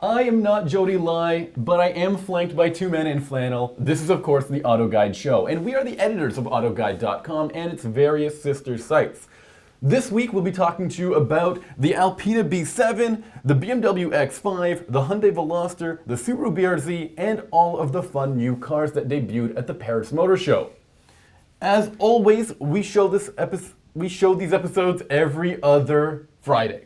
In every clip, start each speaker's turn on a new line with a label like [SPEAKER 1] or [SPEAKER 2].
[SPEAKER 1] I am not Jody Lai, but I am flanked by two men in flannel. This is, of course, the AutoGuide Show, and we are the editors of AutoGuide.com and its various sister sites. This week, we'll be talking to you about the Alpina B7, the BMW X5, the Hyundai Veloster, the Subaru BRZ, and all of the fun new cars that debuted at the Paris Motor Show. As always, we show these episodes every other Friday.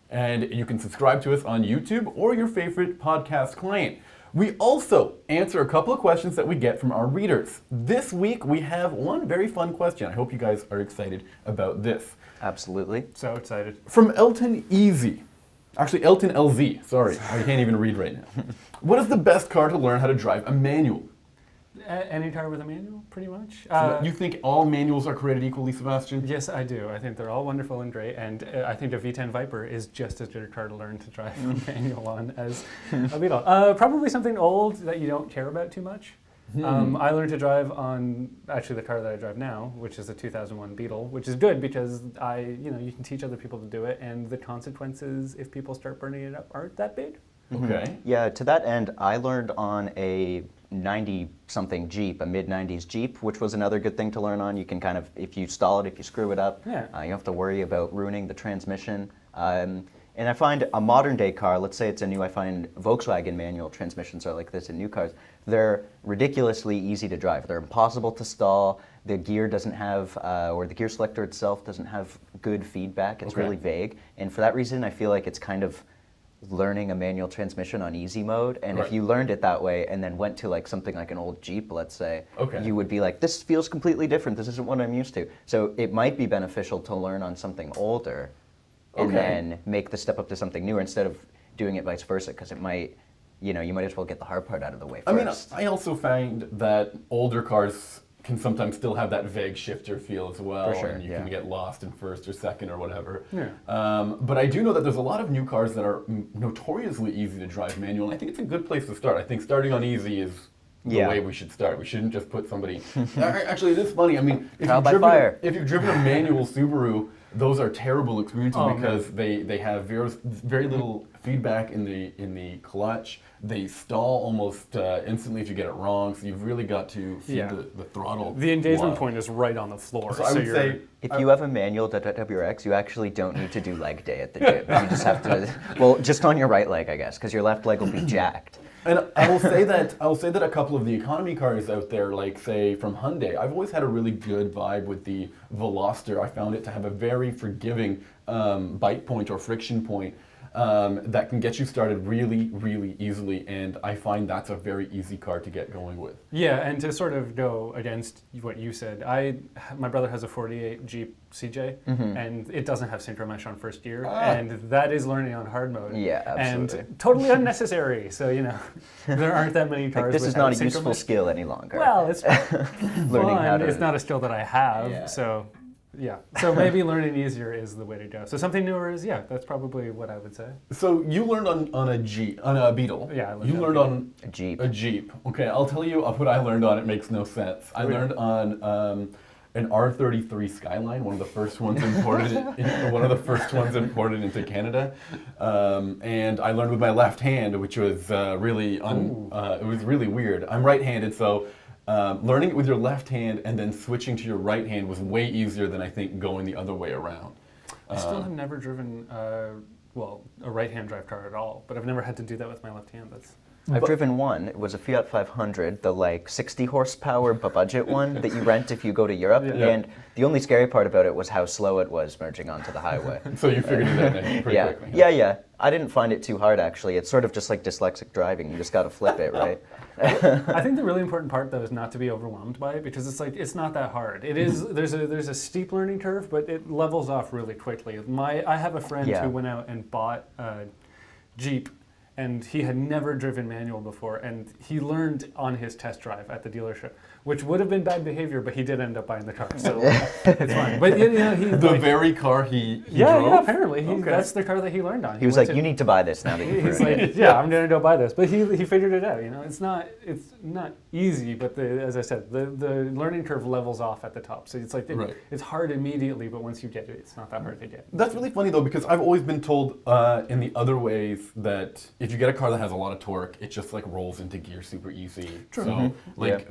[SPEAKER 1] And you can subscribe to us on YouTube or your favorite podcast client. We also answer a couple of questions that we get from our readers. This week, we have one very fun question. I hope you guys are excited about this.
[SPEAKER 2] Absolutely.
[SPEAKER 3] So excited.
[SPEAKER 1] From Elton Easy. Actually, Elton LZ. Sorry, I can't even read right now. What is the best car to learn how to drive a manual?
[SPEAKER 3] Any car with a manual, pretty much.
[SPEAKER 1] So you think all manuals are created equally, Sebastian?
[SPEAKER 3] Yes, I do. I think they're all wonderful and great, and I think a V10 Viper is just as good a car to learn to drive a manual on as a Beetle. Probably something old that you don't care about too much. I learned to drive on actually the car that I drive now, which is a 2001 Beetle, which is good because you can teach other people to do it, and the consequences if people start burning it up aren't that big.
[SPEAKER 1] Okay.
[SPEAKER 2] Yeah, to that end, I learned on a 90-something Jeep, a mid-90s Jeep, which was another good thing to learn on. You can kind of, if you stall it, if you screw it up, you don't have to worry about ruining the transmission. And I find a modern-day car, let's say it's a new, I find Volkswagen manual transmissions are like this in new cars. They're ridiculously easy to drive. They're impossible to stall. The gear doesn't have, or the gear selector itself doesn't have good feedback. It's really vague. And for that reason, I feel like it's kind of learning a manual transmission on easy mode, and if you learned it that way and then went to like something like an old Jeep, let's say, you would be like, this feels completely different, this isn't what I'm used to. So it might be beneficial to learn on something older and then make the step up to something newer instead of doing it vice versa, because it might, you might as well get the hard part out of the way first.
[SPEAKER 1] I also find that older cars can sometimes still have that vague shifter feel as well, and you can get lost in first or second or whatever. But I do know that there's a lot of new cars that are notoriously easy to drive manual, and I think it's a good place to start. I think starting on easy is the way we should start. We shouldn't just put somebody... Actually, it is funny. I mean, if you've driven a manual Subaru, those are terrible experiences because they have very little feedback in the clutch. They stall almost instantly if you get it wrong, so you've really got to feed the throttle.
[SPEAKER 3] The engagement point is right on the floor.
[SPEAKER 1] So I would say,
[SPEAKER 2] if you have a manual WRX, you actually don't need to do leg day at the gym. You just have to, just on your right leg, I guess, because your left leg will be jacked.
[SPEAKER 1] And I will say that a couple of the economy cars out there, like say from Hyundai, I've always had a really good vibe with the Veloster. I found it to have a very forgiving bite point or friction point that can get you started really, really easily, and I find that's a very easy car to get going with.
[SPEAKER 3] Yeah, and to sort of go against what you said, my brother has a 48 Jeep CJ, and it doesn't have synchro mesh on first gear, and that is learning on hard mode.
[SPEAKER 2] Yeah, absolutely.
[SPEAKER 3] And totally unnecessary, so there aren't that many cars
[SPEAKER 2] this is not a useful
[SPEAKER 3] mesh.
[SPEAKER 2] skill any longer.
[SPEAKER 3] Well, it's
[SPEAKER 2] learning
[SPEAKER 3] fun. It's not a skill that I have, so... Yeah, so maybe learning easier is the way to go. So something newer is, that's probably what I would say.
[SPEAKER 1] So you learned on a Beetle.
[SPEAKER 3] Yeah, I learned
[SPEAKER 1] You learned on
[SPEAKER 2] a Jeep.
[SPEAKER 1] A Jeep. Okay, I'll tell you what I learned on. It makes no sense. I learned on an R33 Skyline, one of the first ones imported into Canada, and I learned with my left hand, which was really it was really weird. I'm right-handed, so. Learning it with your left hand and then switching to your right hand was way easier than I think going the other way around.
[SPEAKER 3] I still have never driven a right-hand drive car at all, but I've never had to do that with my left hand.
[SPEAKER 2] I've driven one. It was a Fiat 500, the 60 horsepower budget one that you rent if you go to Europe. And the only scary part about it was how slow it was merging onto the highway.
[SPEAKER 1] So you figured it out pretty quickly.
[SPEAKER 2] Yeah. I didn't find it too hard, actually. It's sort of just like dyslexic driving. You just got to flip it, right?
[SPEAKER 3] I think the really important part, though, is not to be overwhelmed by it, because it's not that hard. It is. There's a steep learning curve, but it levels off really quickly. I have a friend who went out and bought a Jeep, and he had never driven manual before, and he learned on his test drive at the dealership. which would have been bad behavior, but he did end up buying the car, so it's fine. But you know,
[SPEAKER 1] very car he drove?
[SPEAKER 3] Yeah, apparently. That's the car that he learned on.
[SPEAKER 2] He was like, you need to buy this now that you've
[SPEAKER 3] He's
[SPEAKER 2] heard
[SPEAKER 3] like, yeah, I'm gonna go buy this. But he figured it out, you know. It's not easy, but as I said, the learning curve levels off at the top. So it's like it's hard immediately, but once you get it, it's not that hard to get.
[SPEAKER 1] That's really funny though, because I've always been told in the other ways that if you get a car that has a lot of torque, it just like rolls into gear super easy.
[SPEAKER 3] True.
[SPEAKER 1] So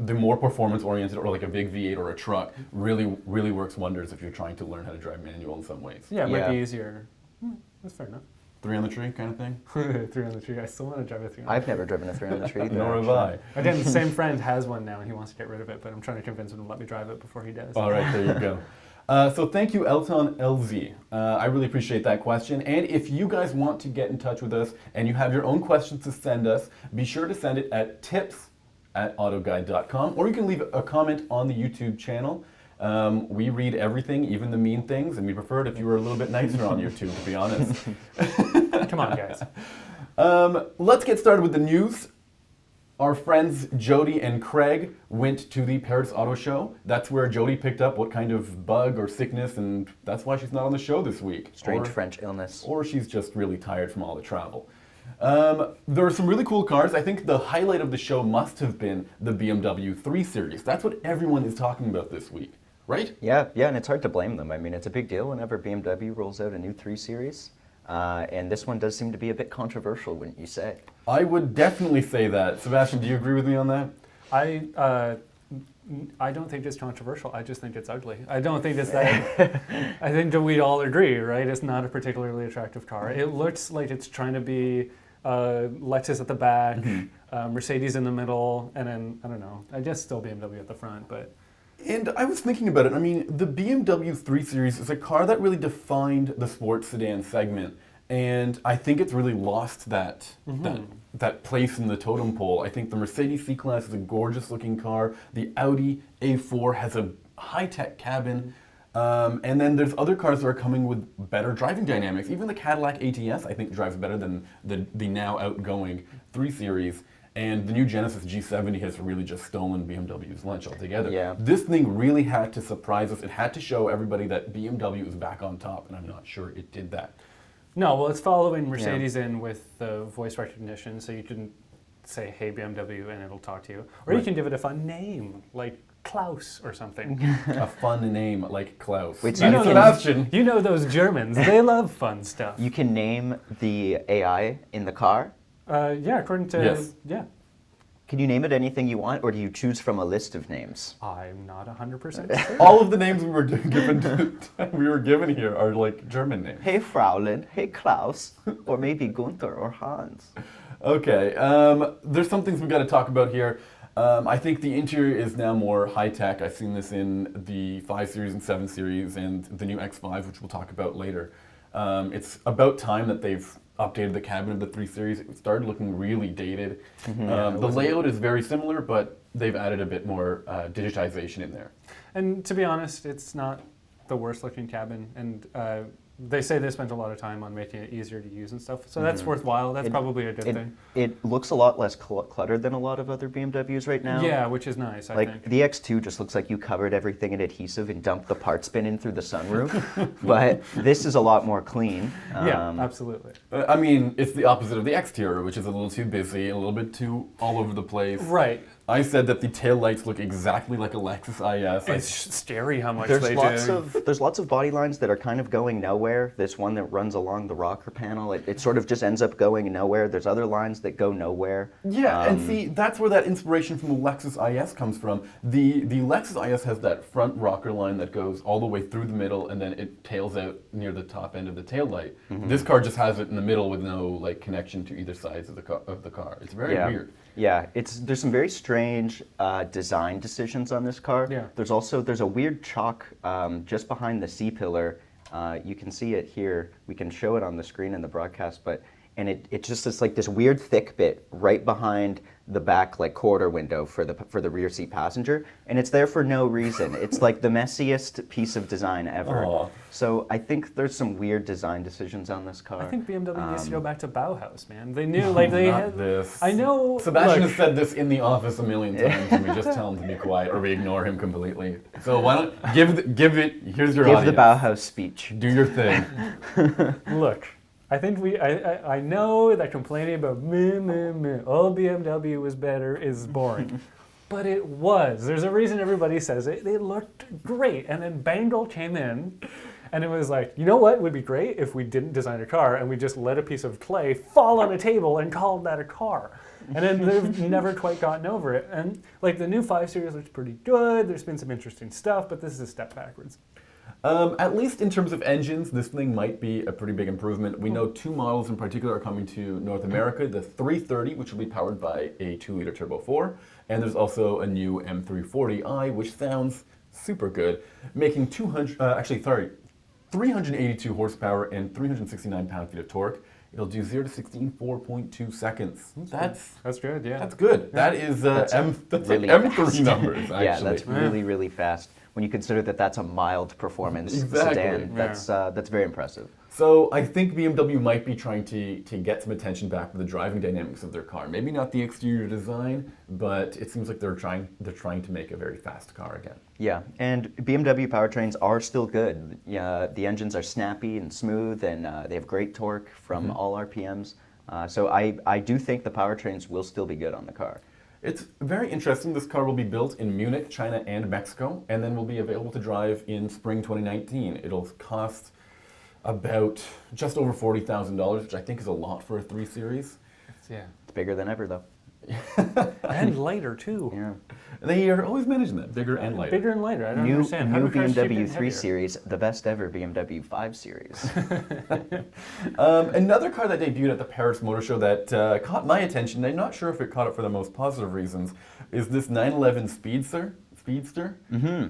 [SPEAKER 1] the more performance oriented, or like a big V8 or a truck, really works wonders if you're trying to learn how to drive manual in some ways.
[SPEAKER 3] Yeah, it might be easier. That's fair enough.
[SPEAKER 1] 3 on the tree kind of thing?
[SPEAKER 3] 3 on the tree. I still want to drive a 3 on the tree.
[SPEAKER 2] I've never driven a 3 on the tree.
[SPEAKER 1] Nor have I.
[SPEAKER 3] Again, the same friend has one now and he wants to get rid of it, but I'm trying to convince him to let me drive it before he does.
[SPEAKER 1] All right, there you go. So thank you, Elton LZ. I really appreciate that question. And if you guys want to get in touch with us and you have your own questions to send us, be sure to send it at tips@AutoGuide.com, or you can leave a comment on the YouTube channel. We read everything, even the mean things, and we prefer it if you were a little bit nicer on YouTube, to be honest.
[SPEAKER 3] Come on, guys.
[SPEAKER 1] Let's get started with the news. Our friends Jody and Craig went to the Paris Auto Show. That's where Jody picked up what kind of bug or sickness, and that's why she's not on the show this week.
[SPEAKER 2] Strange French illness.
[SPEAKER 1] Or she's just really tired from all the travel. There are some really cool cars. I think the highlight of the show must have been the BMW 3 Series. That's what everyone is talking about this week, right?
[SPEAKER 2] Yeah, and it's hard to blame them. I mean, it's a big deal whenever BMW rolls out a new 3 Series. And this one does seem to be a bit controversial, wouldn't you say?
[SPEAKER 1] I would definitely say that. Sebastian, do you agree with me on that?
[SPEAKER 3] I don't think it's controversial. I just think it's ugly. I don't think it's that. I think that we all agree, right? It's not a particularly attractive car. It looks like it's trying to be Lexus at the back, Mercedes in the middle, and then, I don't know, I guess still BMW at the front, but...
[SPEAKER 1] And I was thinking about it. I mean, the BMW 3 Series is a car that really defined the sports sedan segment. And I think it's really lost that place in the totem pole. I think the Mercedes C-Class is a gorgeous looking car. The Audi A4 has a high-tech cabin. And then there's other cars that are coming with better driving dynamics. Even the Cadillac ATS, I think, drives better than the now outgoing 3 Series. And the new Genesis G70 has really just stolen BMW's lunch altogether.
[SPEAKER 2] Yeah.
[SPEAKER 1] This thing really had to surprise us. It had to show everybody that BMW is back on top, and I'm not sure it did that.
[SPEAKER 3] No, well, it's following Mercedes in with the voice recognition, so you can say, hey, BMW, and it'll talk to you. Or you can give it a fun name, like Klaus or something.
[SPEAKER 1] A fun name like Klaus.
[SPEAKER 2] Wait,
[SPEAKER 3] you know
[SPEAKER 1] Sebastian.
[SPEAKER 3] You know those Germans. They love fun stuff.
[SPEAKER 2] You can name the AI in the car?
[SPEAKER 3] Yeah, according to...
[SPEAKER 1] Yes.
[SPEAKER 3] Yeah.
[SPEAKER 2] Can you name it anything you want, or do you choose from a list of names?
[SPEAKER 3] I'm not 100% sure.
[SPEAKER 1] All of the names we were given here are like German names.
[SPEAKER 2] Hey, Fraulein. Hey, Klaus. Or maybe Gunther or Hans.
[SPEAKER 1] Okay, there's some things we've got to talk about here. I think the interior is now more high-tech. I've seen this in the 5 Series and 7 Series and the new X5, which we'll talk about later. It's about time that they've updated the cabin of the 3 Series. It started looking really dated. The layout is very similar, but they've added a bit more digitization in there.
[SPEAKER 3] And to be honest, it's not the worst looking cabin. And they say they spent a lot of time on making it easier to use and stuff. So that's worthwhile. That's probably a good thing.
[SPEAKER 2] It looks a lot less cluttered than a lot of other BMWs right now.
[SPEAKER 3] Yeah, which is nice, I think.
[SPEAKER 2] The X2 just looks like you covered everything in adhesive and dumped the parts bin in through the sunroof. But this is a lot more clean.
[SPEAKER 3] Yeah, absolutely.
[SPEAKER 1] I mean, it's the opposite of the exterior, which is a little too busy, a little bit too all over the place.
[SPEAKER 3] Right.
[SPEAKER 1] I said that the taillights look exactly like a Lexus IS.
[SPEAKER 3] It's scary how much they do.
[SPEAKER 2] There's lots of body lines that are kind of going nowhere. This one that runs along the rocker panel, it sort of just ends up going nowhere. There's other lines that go nowhere.
[SPEAKER 1] Yeah, and see, that's where that inspiration from the Lexus IS comes from. The Lexus IS has that front rocker line that goes all the way through the middle, and then it tails out near the top end of the taillight. This car just has it in the middle with no connection to either sides of the car. It's very weird.
[SPEAKER 2] Yeah, there's some very strange design decisions on this car.
[SPEAKER 3] Yeah.
[SPEAKER 2] There's a weird chalk just behind the C-pillar. You can see it here. We can show it on the screen in the broadcast, but and it's just this like this weird thick bit right behind the back like quarter window for the rear seat passenger, and it's there for no reason. It's like the messiest piece of design ever.
[SPEAKER 1] Aw.
[SPEAKER 2] So I think there's some weird design decisions on this car.
[SPEAKER 3] I think BMW needs to go back to Bauhaus, man. They knew, like they
[SPEAKER 1] Not
[SPEAKER 3] had.
[SPEAKER 1] this.
[SPEAKER 3] I know.
[SPEAKER 1] Sebastian
[SPEAKER 3] look,
[SPEAKER 1] has said this in the office a million times, and we just tell him to be quiet or we ignore him completely. So why don't give it? Here's your
[SPEAKER 2] Give
[SPEAKER 1] audience.
[SPEAKER 2] the Bauhaus speech.
[SPEAKER 1] Do your thing.
[SPEAKER 3] Look, I think I know that complaining about old BMW was better is boring. But it was. There's a reason everybody says it. They looked great. And then Bangle came in, and it was like, you know what would be great if we didn't design a car and we just let a piece of clay fall on a table and called that a car. And then they've never quite gotten over it. And like the new 5 Series looks pretty good. There's been some interesting stuff, but this is a step backwards.
[SPEAKER 1] At least in terms of engines, this thing might be a pretty big improvement. We know 2 models in particular are coming to North America. The 330, which will be powered by a 2-liter turbo 4, and there's also a new M340i, which sounds super good, making 382 horsepower and 369 pound-feet of torque. It'll do 0 to 60 in 4.2 seconds. That's
[SPEAKER 3] good, yeah.
[SPEAKER 1] That's good. That is
[SPEAKER 2] That's really
[SPEAKER 1] M3
[SPEAKER 2] fast.
[SPEAKER 1] numbers, actually.
[SPEAKER 2] Yeah, that's really, really fast. When you consider that that's a mild performance sedan, that's very impressive.
[SPEAKER 1] So I think BMW might be trying to get some attention back with the driving dynamics of their car. Maybe not the exterior design, but it seems like they're trying to make a very fast car again.
[SPEAKER 2] Yeah, and BMW powertrains are still good. Yeah, the engines are snappy and smooth, and they have great torque from all RPMs. So I do think the powertrains will still be good on the car.
[SPEAKER 1] It's very interesting. This car will be built in Munich, China, and Mexico, and then will be available to drive in spring 2019. It'll cost about just over $40,000, which I think is a lot for a 3 Series.
[SPEAKER 3] Yeah.
[SPEAKER 2] It's bigger than ever, though.
[SPEAKER 3] And lighter, too.
[SPEAKER 2] Yeah.
[SPEAKER 1] They are always managing that, bigger and lighter.
[SPEAKER 3] Bigger and lighter. I don't
[SPEAKER 2] New
[SPEAKER 3] understand. How do cars keep
[SPEAKER 2] BMW
[SPEAKER 3] getting
[SPEAKER 2] 3
[SPEAKER 3] heavier?
[SPEAKER 2] Series, the best ever BMW 5 Series.
[SPEAKER 1] Another car that debuted at the Paris Motor Show that caught my attention, I'm not sure if it caught it for the most positive reasons, is this 911 Speedster.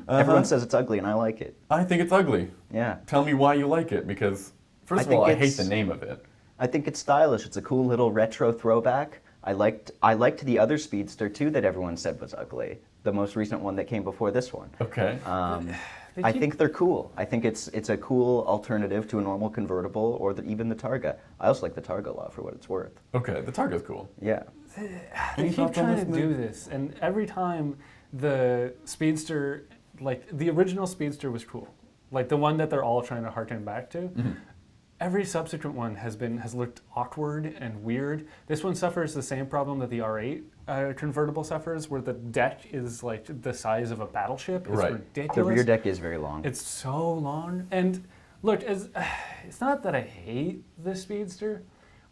[SPEAKER 2] Everyone says it's ugly, and I like it.
[SPEAKER 1] I think it's ugly.
[SPEAKER 2] Yeah.
[SPEAKER 1] Tell me why you like it, because first of all, I hate the name of it.
[SPEAKER 2] I think it's stylish. It's a cool little retro throwback. I liked the other Speedster too that everyone said was ugly. The most recent one that came before this one.
[SPEAKER 1] Okay.
[SPEAKER 2] I think they're cool. I think it's a cool alternative to a normal convertible or even the Targa. I also like the Targa a lot for what it's worth.
[SPEAKER 1] Okay, the Targa's cool.
[SPEAKER 2] Yeah.
[SPEAKER 3] They keep trying to do this, and every time the Speedster, like the original Speedster was cool, like the one that they're all trying to harken back to. Every subsequent one has looked awkward and weird. This one suffers the same problem that the R8 convertible suffers, where the deck is like the size of a battleship. It's ridiculous.
[SPEAKER 2] The rear deck is very long.
[SPEAKER 3] It's so long. And look, it's not that I hate the Speedster,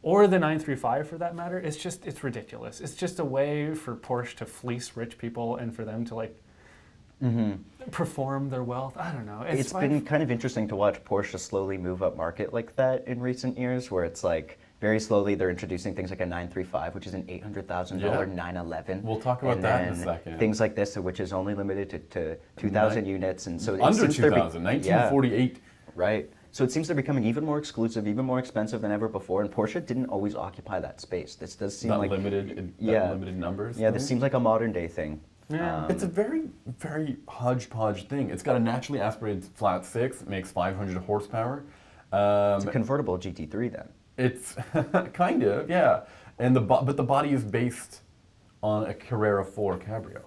[SPEAKER 3] or the 935 for that matter. It's ridiculous. It's just a way for Porsche to fleece rich people and for them to like perform their wealth. I don't know.
[SPEAKER 2] It's been kind of interesting to watch Porsche slowly move up market like that in recent years, where it's like very slowly they're introducing things like a 935, which is an $800,000 911.
[SPEAKER 1] We'll talk about that in a second.
[SPEAKER 2] Things like this, which is only limited to 2,000 units, and so
[SPEAKER 1] under 2,000, 1948.
[SPEAKER 2] Right. So it seems they're becoming even more exclusive, even more expensive than ever before, and Porsche didn't always occupy that space. This does seem like
[SPEAKER 1] limited numbers.
[SPEAKER 2] Yeah, this seems like a modern day thing.
[SPEAKER 3] Yeah.
[SPEAKER 1] It's a very, very hodgepodge thing. It's got a naturally aspirated flat 6, it makes 500 horsepower.
[SPEAKER 2] It's a convertible GT3 then.
[SPEAKER 1] It's kind of, yeah. And but the body is based on a Carrera 4 Cabrio.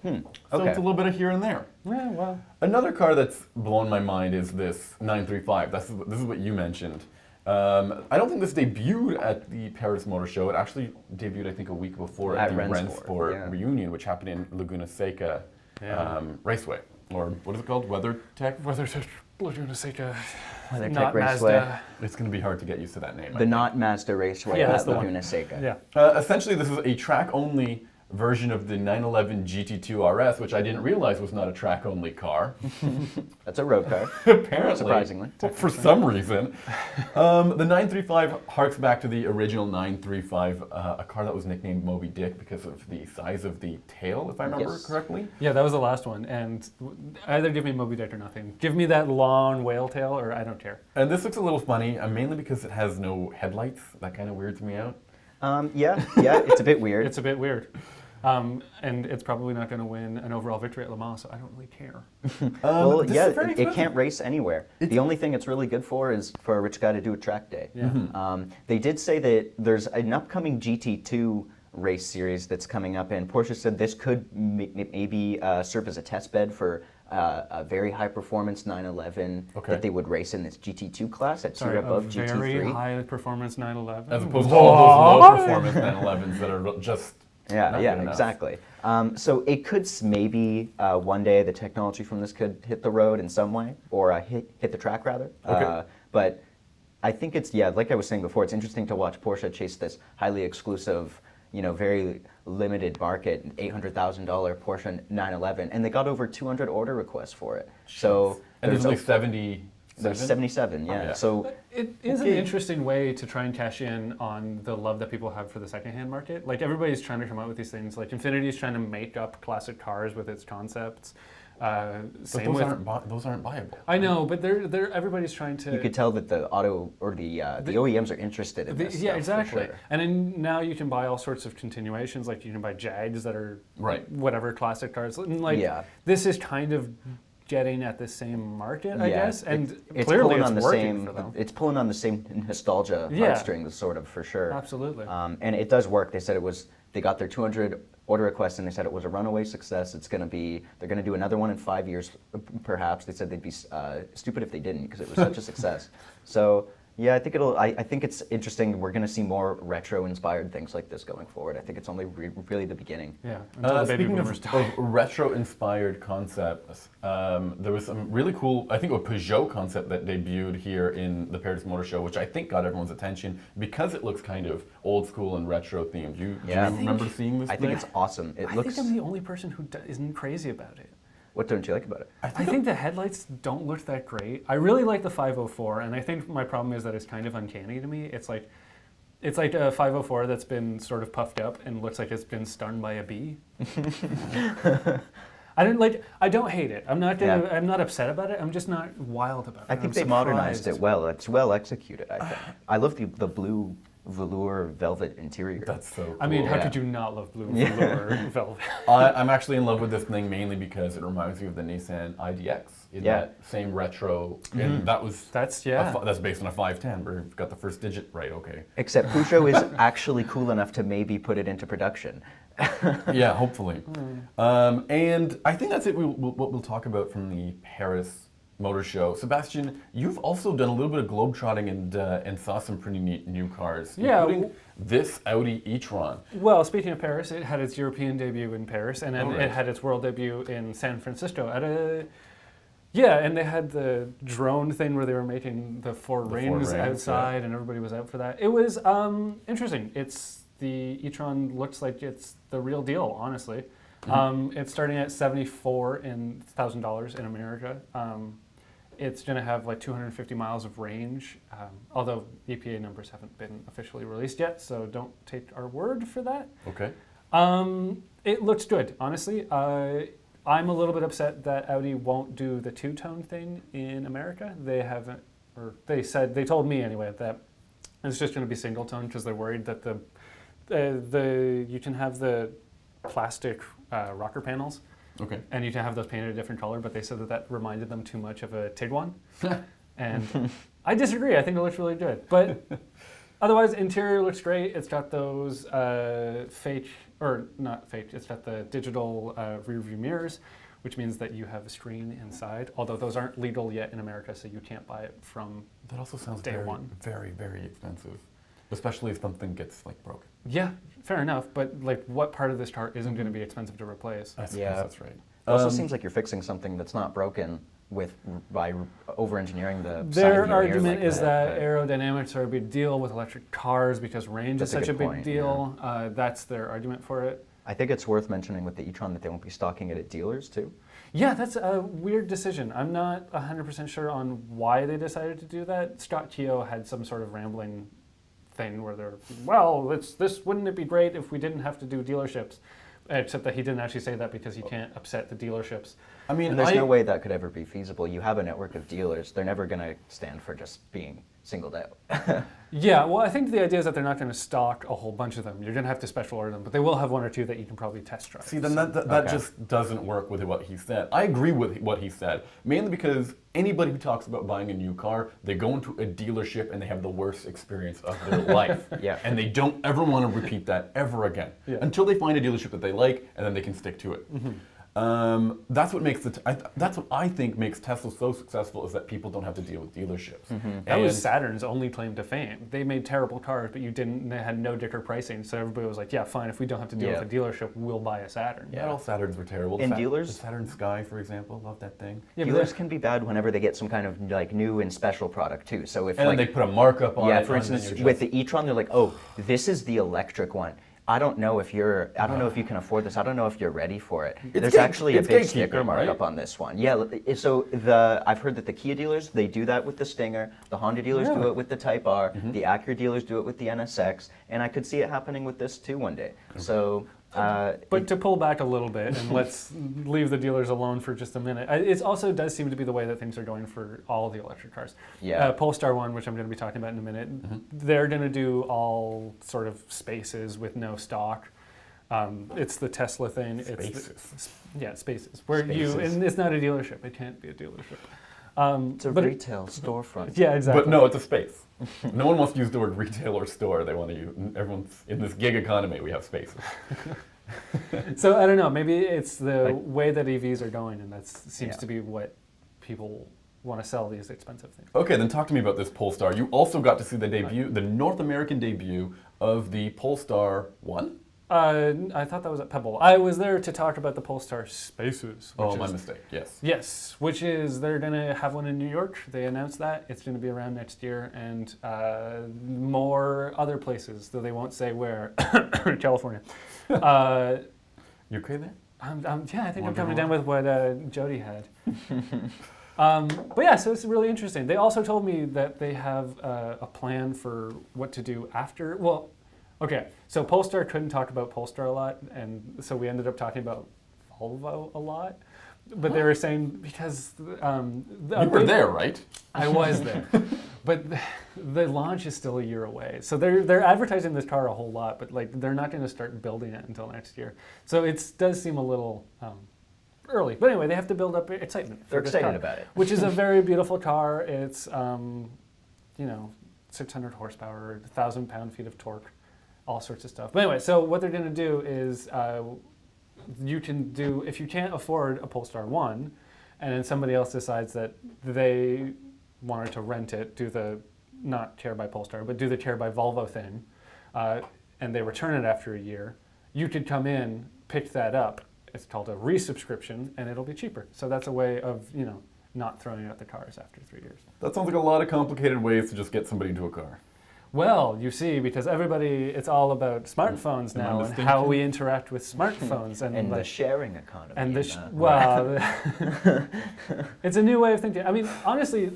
[SPEAKER 1] So it's a little bit of here and there.
[SPEAKER 3] Yeah, well.
[SPEAKER 1] Another car that's blown my mind is this 935. This is what you mentioned. I don't think this debuted at the Paris Motor Show. It actually debuted, I think, a week before at the Rennsport reunion, which happened in Laguna Seca Raceway. Or what is it called? WeatherTech?
[SPEAKER 3] WeatherTech Laguna Seca.
[SPEAKER 2] WeatherTech Raceway.
[SPEAKER 3] Mazda.
[SPEAKER 1] It's going to be hard to get used to that name.
[SPEAKER 2] The not Mazda Raceway at Laguna Seca.
[SPEAKER 3] Yeah.
[SPEAKER 1] Essentially, this is a track-only version of the 911 GT2 RS, which I didn't realize was not a track-only car.
[SPEAKER 2] That's a road car.
[SPEAKER 1] Apparently.
[SPEAKER 2] Surprisingly.
[SPEAKER 1] For some reason. The 935 harks back to the original 935, a car that was nicknamed Moby Dick because of the size of the tail, if I remember correctly.
[SPEAKER 3] Yeah, that was the last one. And either give me Moby Dick or nothing. Give me that long whale tail or I don't care.
[SPEAKER 1] And this looks a little funny, mainly because it has no headlights. That kind of weirds me out.
[SPEAKER 2] Yeah, it's a bit weird.
[SPEAKER 3] It's a bit weird. And it's probably not going to win an overall victory at Le Mans, so I don't really care.
[SPEAKER 2] Well, yeah, it can't race anywhere. The only thing it's really good for is for a rich guy to do a track day.
[SPEAKER 3] Yeah.
[SPEAKER 2] They did say that there's an upcoming GT2 race series that's coming up, and Porsche said this could maybe serve as a test bed for a very high-performance 911 that they would race in this GT2 class at tier above GT3.
[SPEAKER 3] Very high-performance 911.
[SPEAKER 1] As opposed to all those low-performance 911s that are just
[SPEAKER 2] Yeah, exactly. So it could maybe one day the technology from this could hit the road in some way, or hit the track rather. But I think it's, like I was saying before, it's interesting to watch Porsche chase this highly exclusive, very limited market, $800,000 Porsche 911, and they got over 200 order requests for it. So
[SPEAKER 1] and there's like 70.
[SPEAKER 2] There's 77, yeah.
[SPEAKER 1] Oh, yeah.
[SPEAKER 2] So
[SPEAKER 3] it is an interesting way to try and cash in on the love that people have for the secondhand market. Like everybody's trying to come out with these things. Like Infinity's trying to make up classic cars with its concepts.
[SPEAKER 1] Those aren't viable.
[SPEAKER 3] I know, but they're everybody's trying to.
[SPEAKER 2] you could tell that the the OEMs are interested in this.
[SPEAKER 3] Yeah,
[SPEAKER 2] stuff,
[SPEAKER 3] exactly.
[SPEAKER 2] for sure.
[SPEAKER 3] And then now you can buy all sorts of continuations. Like you can buy Jags that are whatever classic cars. And this is kind of getting at the same market, I guess, and
[SPEAKER 2] it's
[SPEAKER 3] clearly
[SPEAKER 2] pulling
[SPEAKER 3] it's
[SPEAKER 2] on the
[SPEAKER 3] working
[SPEAKER 2] same.
[SPEAKER 3] for them.
[SPEAKER 2] It's pulling on the same nostalgia heartstrings, sort of, for sure.
[SPEAKER 3] Absolutely.
[SPEAKER 2] And it does work. They said they got their 200 order requests, and they said it was a runaway success. They're going to do another one in 5 years, perhaps. They said they'd be stupid if they didn't, because it was such a success. So. Yeah, I think I think it's interesting. We're going to see more retro-inspired things like this going forward. I think it's only really the beginning.
[SPEAKER 3] Yeah. Until the baby
[SPEAKER 1] Speaking
[SPEAKER 3] boomers
[SPEAKER 1] of
[SPEAKER 3] die.
[SPEAKER 1] retro-inspired concepts, there was some really cool, I think, a Peugeot concept that debuted here in the Paris Motor Show, which I think got everyone's attention because it looks kind of old school and retro themed. Do you remember seeing this?
[SPEAKER 2] I think it's awesome.
[SPEAKER 3] I think I'm the only person who isn't crazy about it.
[SPEAKER 2] What don't you like about it?
[SPEAKER 3] I think the headlights don't look that great. I really like the 504, and I think my problem is that it's kind of uncanny to me. It's like a 504 that's been sort of puffed up and looks like it's been stung by a bee. I don't hate it. I'm not upset about it. I'm just not wild about it.
[SPEAKER 2] I think they modernized it well. It's well executed, I think. I love the blue velour velvet interior.
[SPEAKER 1] That's so cool.
[SPEAKER 3] I mean, how could you not love blue velour velvet?
[SPEAKER 1] I'm actually in love with this thing mainly because it reminds me of the Nissan IDX in that same retro. And that's based on a 510 where you've got the first digit right, okay.
[SPEAKER 2] Except Peugeot is actually cool enough to maybe put it into production.
[SPEAKER 1] Yeah, hopefully. And I think that's it. What we'll talk about from the Paris Motor Show. Sebastien, you've also done a little bit of globetrotting and saw some pretty neat new cars, including this Audi E-Tron.
[SPEAKER 3] Well, speaking of Paris, it had its European debut in Paris, and then it had its world debut in San Francisco and they had the drone thing where they were making the four rings outside, and everybody was out for that. It was interesting. The E-Tron looks like it's the real deal, honestly. It's starting at $74,000 in America. It's going to have like 250 miles of range, although EPA numbers haven't been officially released yet, so don't take our word for that.
[SPEAKER 1] Okay.
[SPEAKER 3] It looks good, honestly. I'm a little bit upset that Audi won't do the two-tone thing in America. They haven't, or they told me anyway, that it's just going to be single-tone because they're worried that you can have the plastic rocker panels.
[SPEAKER 1] Okay.
[SPEAKER 3] And you can have those painted a different color, but they said that reminded them too much of a Tiguan. And I disagree. I think it looks really good. But otherwise, interior looks great. It's got those it's got the digital rear view mirrors, which means that you have a screen inside, although those aren't legal yet in America, so you can't buy it from
[SPEAKER 1] That also sounds
[SPEAKER 3] day one.
[SPEAKER 1] Very, very expensive, especially if something gets broken.
[SPEAKER 3] Yeah, fair enough, but what part of this car isn't going to be expensive to replace?
[SPEAKER 1] I suppose that's right.
[SPEAKER 2] It also seems like you're fixing something that's not broken by over-engineering the side
[SPEAKER 3] Their
[SPEAKER 2] of your
[SPEAKER 3] argument
[SPEAKER 2] ear
[SPEAKER 3] is that aerodynamics are a big deal with electric cars because range is such a big
[SPEAKER 2] point,
[SPEAKER 3] deal. That's their argument for it.
[SPEAKER 2] I think it's worth mentioning with the e-tron that they won't be stocking it at dealers too.
[SPEAKER 3] Yeah, that's a weird decision. I'm not 100% sure on why they decided to do that. Scott Keogh had some sort of rambling thing where they're, well, wouldn't it be great if we didn't have to do dealerships? Except that he didn't actually say that because he can't upset the dealerships.
[SPEAKER 1] I mean,
[SPEAKER 2] and there's no way that could ever be feasible. You have a network of dealers. They're never going to stand for just being singled out.
[SPEAKER 3] Yeah, well, I think the idea is that they're not going to stock a whole bunch of them. You're going to have to special order them, but they will have one or two that you can probably test drive.
[SPEAKER 1] See, then that just doesn't work with what he said. I agree with what he said, mainly because anybody who talks about buying a new car, they go into a dealership and they have the worst experience of their life.
[SPEAKER 2] Yeah.
[SPEAKER 1] And they don't ever want to repeat that ever again until they find a dealership that they like, and then they can stick to it. Mm-hmm. That's what I think makes Tesla so successful, is that people don't have to deal with dealerships.
[SPEAKER 3] Mm-hmm. That was Saturn's only claim to fame. They made terrible cars, but they had no dicker pricing, so everybody was like, yeah, fine, if we don't have to deal with a dealership, we'll buy a Saturn.
[SPEAKER 1] Yeah, all Saturns were terrible.
[SPEAKER 2] And dealers?
[SPEAKER 1] The Saturn Sky, for example, love that thing.
[SPEAKER 2] Yeah, dealers can be bad whenever they get some kind of like new and special product too. So if
[SPEAKER 1] then they put a markup on it.
[SPEAKER 2] Yeah, for instance, with the e-tron, they're like, oh, this is the electric one. I don't know if you can afford this. I don't know if you're ready for it. There's actually a big sticker markup on this one. Yeah, so I've heard that the Kia dealers, they do that with the Stinger. The Honda dealers do it with the Type R. Mm-hmm. The Acura dealers do it with the NSX. And I could see it happening with this too one day. So.
[SPEAKER 3] But to pull back a little bit, and let's leave the dealers alone for just a minute. It also does seem to be the way that things are going for all the electric cars.
[SPEAKER 2] Yeah.
[SPEAKER 3] Polestar one, which I'm going to be talking about in a minute, they're going to do all sort of Spaces with no stock. It's the Tesla thing.
[SPEAKER 1] Spaces.
[SPEAKER 3] Spaces. And it's not a dealership. It can't be a dealership.
[SPEAKER 2] It's a retail storefront.
[SPEAKER 3] Yeah, exactly.
[SPEAKER 1] But no, it's a space. No one wants to use the word retail or store. They want to use, everyone's in this gig economy, we have spaces.
[SPEAKER 3] So I don't know, maybe it's the way that EVs are going, and that seems to be what people want to sell these expensive things.
[SPEAKER 1] Okay, then talk to me about this Polestar. You also got to see the debut, the North American debut of the Polestar 1?
[SPEAKER 3] I thought that was at Pebble. I was there to talk about the Polestar Spaces.
[SPEAKER 1] My mistake, yes.
[SPEAKER 3] Yes, which is, they're going to have one in New York. They announced that. It's going to be around next year, and more other places, though they won't say where. California.
[SPEAKER 1] You okay there?
[SPEAKER 3] I think I'm coming down with what Jody had. But yeah, so it's really interesting. They also told me that they have a plan for what to do after. Well, okay, so Polestar couldn't talk about Polestar a lot, and so we ended up talking about Volvo a lot. But they were saying, because...
[SPEAKER 1] you were there, right?
[SPEAKER 3] I was there. But the launch is still a year away. So they're advertising this car a whole lot, but they're not going to start building it until next year. So it does seem a little early. But anyway, they have to build up excitement.
[SPEAKER 2] They're excited about it.
[SPEAKER 3] Which is a very beautiful car. It's, 600 horsepower, 1,000 pound-feet of torque. All sorts of stuff. But anyway, so what they're going to do is you can do, if you can't afford a Polestar 1, and then somebody else decides that they wanted to rent it, do the, not Care by Polestar, but do the Care by Volvo thing, and they return it after a year, you could come in, pick that up. It's called a resubscription, and it'll be cheaper. So that's a way of, not throwing out the cars after 3 years.
[SPEAKER 1] That sounds like a lot of complicated ways to just get somebody into a car.
[SPEAKER 3] Well, you see, because it's all about smartphones now and how we interact with smartphones.
[SPEAKER 2] And the sharing economy.
[SPEAKER 3] And it's a new way of thinking. I mean, honestly,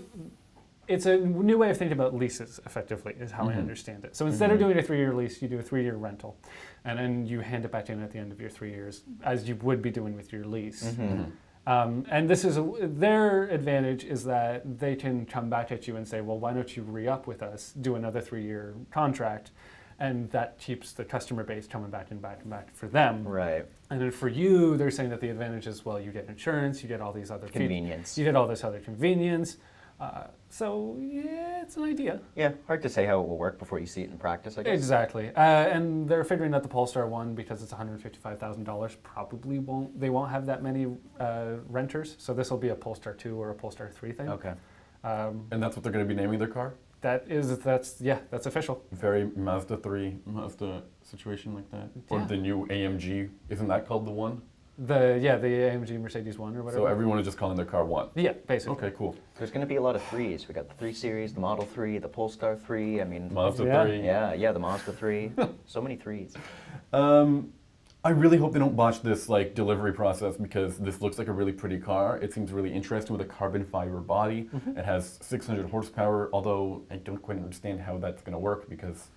[SPEAKER 3] it's a new way of thinking about leases, effectively, is how I understand it. So instead of doing a 3-year lease, you do a 3-year rental. And then you hand it back in at the end of your 3 years, as you would be doing with your lease. And this is their advantage is that they can come back at you and say, well, why don't you re-up with us, do another 3-year contract, and that keeps the customer base coming back and back and back for them.
[SPEAKER 2] Right.
[SPEAKER 3] And then for you, they're saying that the advantage is, well, you get insurance, you get all these other
[SPEAKER 2] convenience.
[SPEAKER 3] You get all this other convenience. So, yeah, it's an idea.
[SPEAKER 2] Yeah, hard to say how it will work before you see it in practice, I guess.
[SPEAKER 3] Exactly. And they're figuring that the Polestar 1, because it's $155,000, probably won't have that many renters. So this will be a Polestar 2 or a Polestar 3 thing.
[SPEAKER 2] Okay.
[SPEAKER 1] And that's what they're going to be naming their car?
[SPEAKER 3] That's official.
[SPEAKER 1] Very Mazda situation like that? Yeah. Or the new AMG, isn't that called the 1?
[SPEAKER 3] The AMG Mercedes 1 or whatever.
[SPEAKER 1] So everyone is just calling their car 1?
[SPEAKER 3] Yeah, basically.
[SPEAKER 1] Okay, cool.
[SPEAKER 2] There's going to be a lot of 3s. We got the 3 Series, the Model 3, the Polestar 3. I mean,
[SPEAKER 1] Mazda 3.
[SPEAKER 2] Yeah, the Mazda 3. So many 3s.
[SPEAKER 1] I really hope they don't botch this like delivery process because this looks like a really pretty car. It seems really interesting with a carbon fiber body. It has 600 horsepower, although I don't quite understand how that's going to work because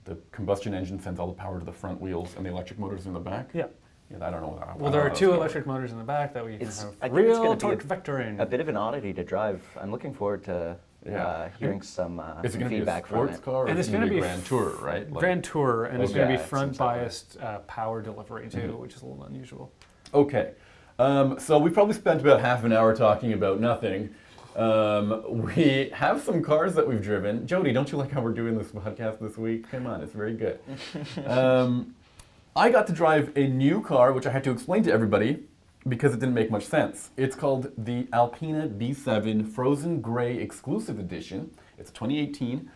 [SPEAKER 1] the combustion engine sends all the power to the front wheels and the electric motors in the back.
[SPEAKER 3] Yeah.
[SPEAKER 1] Yeah, I don't know.
[SPEAKER 3] Well, there are two electric motors in the back that we can have real torque vectoring.
[SPEAKER 2] A bit of an oddity to drive. I'm looking forward to hearing some feedback from it.
[SPEAKER 1] Is it going to be a sports car or
[SPEAKER 3] and
[SPEAKER 1] is
[SPEAKER 3] it's
[SPEAKER 1] it going to be
[SPEAKER 3] a
[SPEAKER 1] Grand Tour, right? Like,
[SPEAKER 3] Grand Tour, and it's going to be
[SPEAKER 2] it
[SPEAKER 3] front-biased power delivery too, which is a little unusual.
[SPEAKER 1] Okay, so we probably spent about half an hour talking about nothing. We have some cars that we've driven. Jody, don't you like how we're doing this podcast this week? Come on, it's very good. I got to drive a new car, which I had to explain to everybody because it didn't make much sense. It's called the Alpina B7 Frozen Grey Exclusive Edition. It's 2018.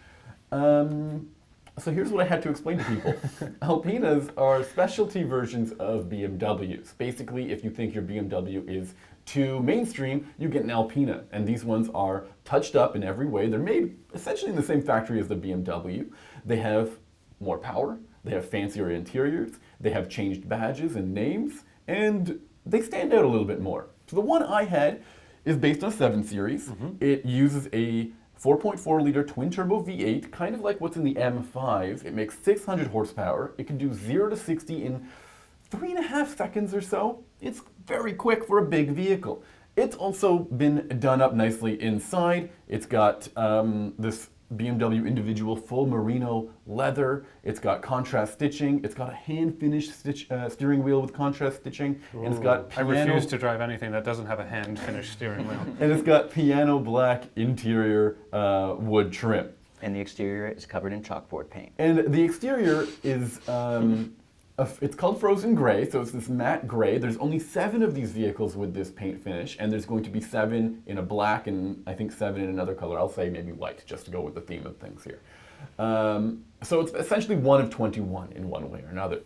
[SPEAKER 1] So here's what I had to explain to people. Alpinas are specialty versions of BMWs. Basically, if you think your BMW is too mainstream, you get an Alpina. And these ones are touched up in every way. They're made essentially in the same factory as the BMW. They have more power. They have fancier interiors. They have changed badges and names. And they stand out a little bit more. So the one I had is based on 7 Series. It uses a 4.4-liter twin-turbo V8, kind of like what's in the M5. It makes 600 horsepower. It can do 0 to 60 in 3.5 seconds or so. It's very quick for a big vehicle. It's also been done up nicely inside. It's got this BMW individual full merino leather. It's got contrast stitching. It's got a hand-finished steering wheel with contrast stitching. And it's got
[SPEAKER 3] I refuse to drive anything that doesn't have a hand-finished steering wheel.
[SPEAKER 1] And it's got piano black interior wood trim.
[SPEAKER 2] And the exterior is covered in chalkboard paint.
[SPEAKER 1] And the exterior is, it's called Frozen Gray, so it's this matte gray. There's only 7 of these vehicles with this paint finish, and there's going to be 7 in a black and I think 7 in another color. I'll say maybe white, just to go with the theme of things here. So it's essentially 1 of 21 in one way or another.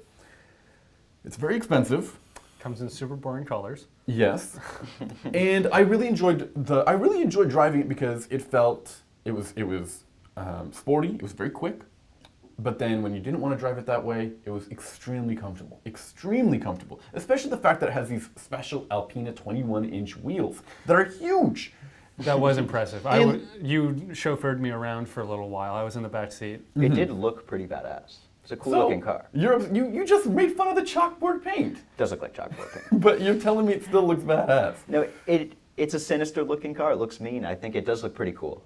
[SPEAKER 1] It's very expensive.
[SPEAKER 3] Comes in super boring colors.
[SPEAKER 1] Yes. And I really enjoyed driving it because it was sporty, it was very quick. But then when you didn't want to drive it that way, it was extremely comfortable. Extremely comfortable. Especially the fact that it has these special Alpina 21-inch wheels that are huge.
[SPEAKER 3] That was impressive. You chauffeured me around for a little while. I was in the back seat.
[SPEAKER 2] It did look pretty badass. It's a cool looking car.
[SPEAKER 1] You just made fun of the chalkboard paint.
[SPEAKER 2] Does look like chalkboard paint.
[SPEAKER 1] But you're telling me it still looks badass.
[SPEAKER 2] No, it's a sinister looking car. It looks mean. I think it does look pretty cool.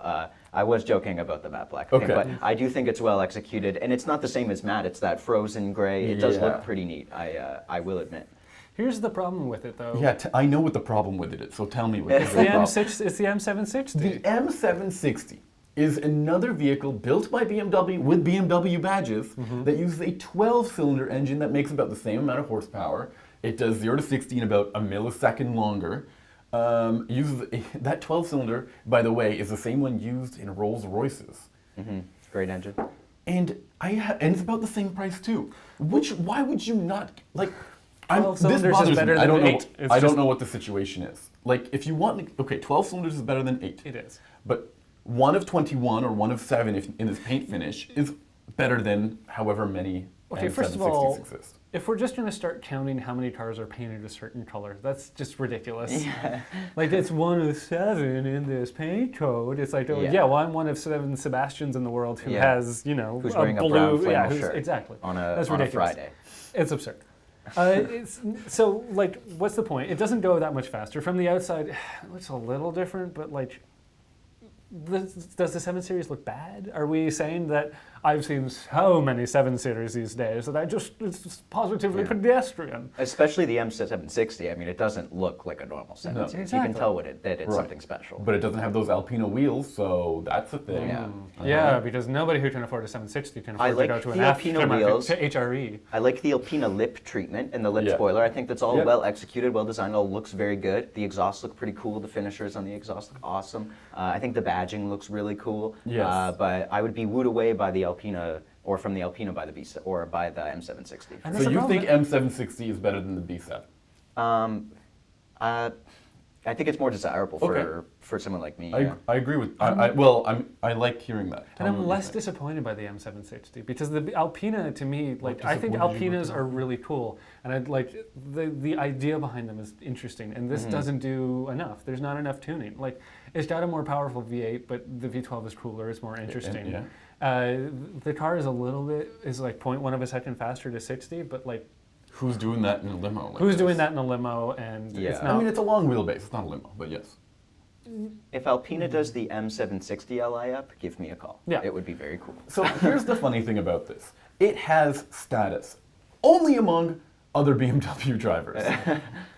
[SPEAKER 2] I was joking about the matte black paint, but I do think it's well executed. And it's not the same as matte. It's that frozen gray. It does look pretty neat, I will admit.
[SPEAKER 3] Here's the problem with it, though.
[SPEAKER 1] Yeah, I know what the problem with it is, so tell me what
[SPEAKER 3] it's the M6. It's the M760.
[SPEAKER 1] The M760 is another vehicle built by BMW with BMW badges that uses a 12-cylinder engine that makes about the same amount of horsepower. It does 0 to 60 in about a millisecond longer. That 12-cylinder, by the way, is the same one used in Rolls Royces.
[SPEAKER 2] Great engine.
[SPEAKER 1] And it's about the same price too. Why would you not like?
[SPEAKER 3] 12
[SPEAKER 1] This
[SPEAKER 3] cylinders
[SPEAKER 1] bothers
[SPEAKER 3] is better
[SPEAKER 1] me.
[SPEAKER 3] than 8.
[SPEAKER 1] I don't know what the situation is. Like, if you want, 12 cylinders is better than 8.
[SPEAKER 3] It is.
[SPEAKER 1] But 1 of 21 or 1 of 7 in this paint finish is better than however many
[SPEAKER 3] first of all,
[SPEAKER 1] exist.
[SPEAKER 3] If we're just going to start counting how many cars are painted a certain color, that's just ridiculous.
[SPEAKER 2] Yeah.
[SPEAKER 3] Like, it's 1 of 7 in this paint code. It's like, well, I'm 1 of 7 Sebastians in the world who has,
[SPEAKER 2] who's
[SPEAKER 3] a
[SPEAKER 2] wearing
[SPEAKER 3] blue,
[SPEAKER 2] a brown flannel shirt
[SPEAKER 3] exactly.
[SPEAKER 2] on
[SPEAKER 3] that's
[SPEAKER 2] a
[SPEAKER 3] ridiculous.
[SPEAKER 2] Friday.
[SPEAKER 3] It's absurd. So, like, what's the point? It doesn't go that much faster. From the outside, it looks a little different, but, like, does the 7 Series look bad? Are we saying that I've seen so many 7 Series these days that it's positively pedestrian?
[SPEAKER 2] Especially the M760. I mean, it doesn't look like a normal 7 Series.
[SPEAKER 3] Exactly.
[SPEAKER 2] You can tell that it's something special.
[SPEAKER 1] But it doesn't have those Alpina wheels, so that's a thing.
[SPEAKER 3] Yeah, because nobody who can afford a 760 can afford to go to an
[SPEAKER 2] wheels.
[SPEAKER 3] to HRE.
[SPEAKER 2] I like the Alpina lip treatment and the lip spoiler. I think that's all well executed, well designed, all looks very good. The exhausts look pretty cool. The finishers on the exhaust look awesome. I think the badging looks really cool.
[SPEAKER 1] Yes.
[SPEAKER 2] But I would be wooed away by the Alpina, or from the Alpina by the B7, or by the M760.
[SPEAKER 1] So you think M760 is better than the B7?
[SPEAKER 2] I think it's more desirable for someone like me.
[SPEAKER 1] I agree with. I like hearing that.
[SPEAKER 3] And I'm less disappointed by the M760 because the Alpina, to me, like I think Alpinas are really cool, and I'd like the idea behind them is interesting. And this doesn't do enough. There's not enough tuning. Like it's got a more powerful V8, but the V12 is cooler. It's more interesting. The car is like 0.1 of a second faster to 60, but like.
[SPEAKER 1] Who's doing that in a limo? Like
[SPEAKER 3] Who's doing that in a limo? And it's not,
[SPEAKER 1] I mean, it's a long wheelbase. It's not a limo, but yes.
[SPEAKER 2] If Alpina does the M760 Li up, give me a call.
[SPEAKER 3] Yeah.
[SPEAKER 2] It would be very cool.
[SPEAKER 1] So here's the funny thing about this. It has status only among other BMW drivers.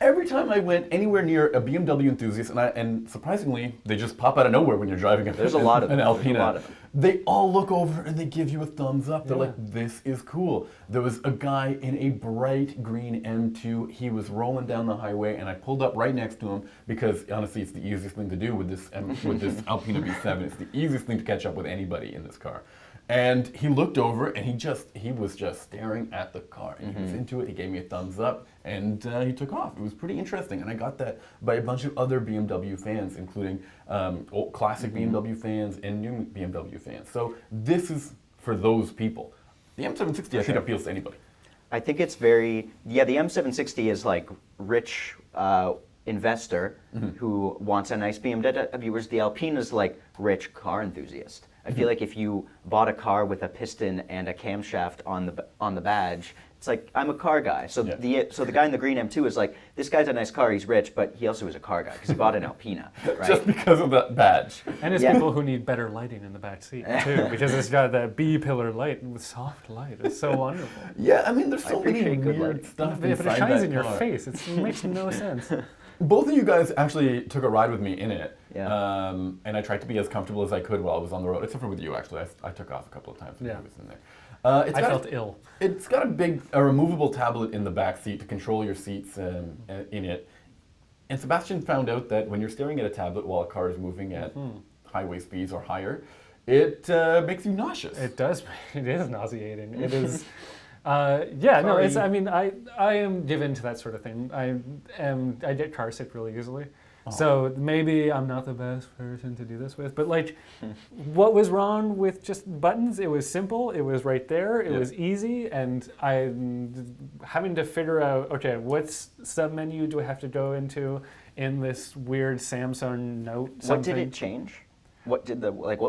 [SPEAKER 1] Every time I went anywhere near a BMW enthusiast, and surprisingly, they just pop out of nowhere when you're driving
[SPEAKER 2] There's a lot of
[SPEAKER 1] an
[SPEAKER 2] them.
[SPEAKER 1] Alpina.
[SPEAKER 2] There's a lot of them.
[SPEAKER 1] They all look over and they give you a thumbs up. They're like, this is cool. There was a guy in a bright green M2. He was rolling down the highway and I pulled up right next to him because honestly, it's the easiest thing to do with this Alpina B7. It's the easiest thing to catch up with anybody in this car. And he looked over and he was just staring at the car and he was into it. He gave me a thumbs up and he took off. It was pretty interesting, and I got that by a bunch of other BMW fans, including classic BMW fans and new BMW fans. So this is for those people. The M760 I think appeals to anybody.
[SPEAKER 2] I think it's the M760 is like rich investor who wants a nice BMW, whereas the Alpina's like rich car enthusiast. I feel like if you bought a car with a piston and a camshaft on the badge, it's like, I'm a car guy. So the guy in the green M2 is like, this guy's a nice car, he's rich, but he also is a car guy because he bought an Alpina, right?
[SPEAKER 1] Just because of that badge.
[SPEAKER 3] And it's people who need better lighting in the back seat too, because it's got that B-pillar light with soft light. It's so wonderful.
[SPEAKER 1] Yeah, I mean, there's so many
[SPEAKER 2] good
[SPEAKER 1] weird stuff
[SPEAKER 3] But if it
[SPEAKER 1] inside
[SPEAKER 3] shines
[SPEAKER 1] that
[SPEAKER 3] in your
[SPEAKER 1] car.
[SPEAKER 3] face, it makes no sense.
[SPEAKER 1] Both of you guys actually took a ride with me in it,
[SPEAKER 2] Yeah.
[SPEAKER 1] and I tried to be as comfortable as I could while I was on the road, except for with you, actually. I took off a couple of times when I was in there.
[SPEAKER 3] I felt ill.
[SPEAKER 1] It's got a removable tablet in the back seat to control your seats in it. And Sebastien found out that when you're staring at a tablet while a car is moving at highway speeds or higher, it makes you nauseous.
[SPEAKER 3] It does. It is nauseating. It is. No. It's. I mean, I am given to that sort of thing. I get car sick really easily. So maybe I'm not the best person to do this with, but like, what was wrong with just buttons? It was simple. It was right there. It was easy, and I'm having to figure out, okay, what sub-menu do I have to go into in this weird Samsung Note something?
[SPEAKER 2] What did it change? What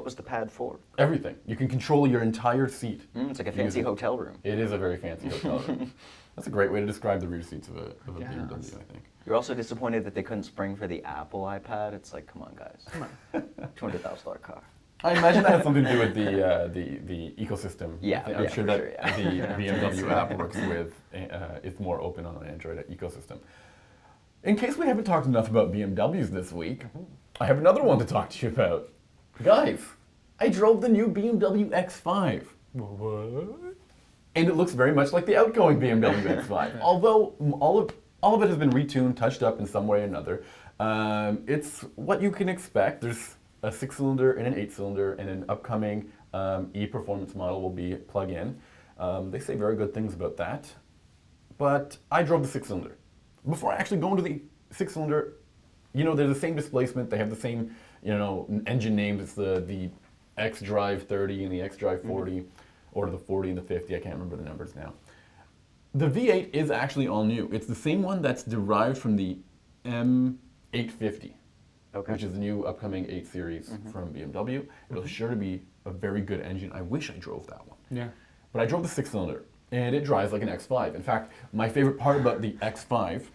[SPEAKER 2] was the pad for?
[SPEAKER 1] Everything. You can control your entire seat.
[SPEAKER 2] It's like a fancy hotel room.
[SPEAKER 1] It is a very fancy hotel room. That's a great way to describe the rear seats of a BMW, I think.
[SPEAKER 2] You're also disappointed that they couldn't spring for the Apple iPad. It's like, come on, guys. Come on. $200,000 car.
[SPEAKER 1] I imagine that has something to do with the ecosystem.
[SPEAKER 2] Yeah,
[SPEAKER 1] I'm sure that
[SPEAKER 2] sure,
[SPEAKER 1] the BMW app works with, it's more open on an Android ecosystem. In case we haven't talked enough about BMWs this week, I have another one to talk to you about. Guys, I drove the new BMW X5.
[SPEAKER 3] What?
[SPEAKER 1] And it looks very much like the outgoing BMW X5. Although all of it has been retuned, touched up in some way or another. It's what you can expect. There's a 6-cylinder and an 8-cylinder, and an upcoming E-Performance model will be plug-in. They say very good things about that. But I drove the 6-cylinder. Before I actually go into the 6-cylinder, they're the same displacement. They have the same, engine names. It's the X-Drive 30 and the X-Drive 40, or the 40 and the 50. I can't remember the numbers now. The V8 is actually all new. It's the same one that's derived from the M850, which is the new upcoming 8 Series from BMW. It'll sure to be a very good engine. I wish I drove that one.
[SPEAKER 3] Yeah.
[SPEAKER 1] But I drove the 6-cylinder, and it drives like an X5. In fact, my favorite part about the X5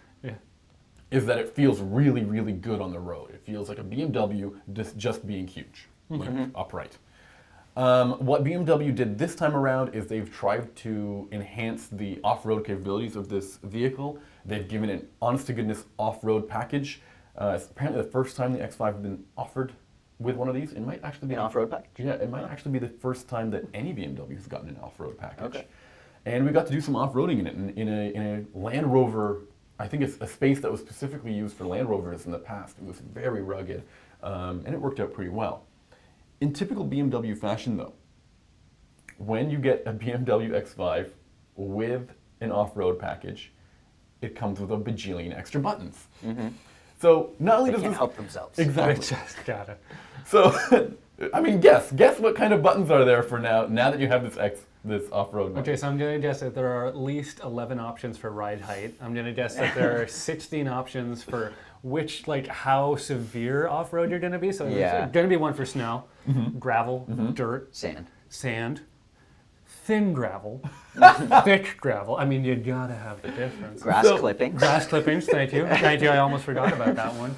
[SPEAKER 1] is that it feels really, really good on the road. It feels like a BMW just being huge, like upright. What BMW did this time around is they've tried to enhance the off-road capabilities of this vehicle. They've given an honest-to-goodness off-road package. It's apparently the first time the X5 has been offered with one of these. It might actually be
[SPEAKER 2] an off-road package?
[SPEAKER 1] Yeah, it might actually be the first time that any BMW has gotten an off-road package. Okay. And we got to do some off-roading in it, in a Land Rover. I think it's a space that was specifically used for Land Rovers in the past. It was very rugged, and it worked out pretty well. In typical BMW fashion, though, when you get a BMW X5 with an off-road package, it comes with a bajillion extra buttons. So not only
[SPEAKER 2] They
[SPEAKER 1] does
[SPEAKER 2] can't
[SPEAKER 1] this
[SPEAKER 2] help themselves.
[SPEAKER 3] They
[SPEAKER 1] exactly.
[SPEAKER 3] just got it.
[SPEAKER 1] So, I mean, guess what kind of buttons are there for now that you have this off-road mode.
[SPEAKER 3] Okay, so I'm going to guess that there are at least 11 options for ride height. I'm going to guess that there are 16 options for how severe off-road you're going to be. So there's going to be one for snow, gravel, dirt, sand, thin gravel, thick gravel. I mean, you got to have the difference.
[SPEAKER 2] Grass clippings.
[SPEAKER 3] Grass clippings, thank you. Thank you, I almost forgot about that one.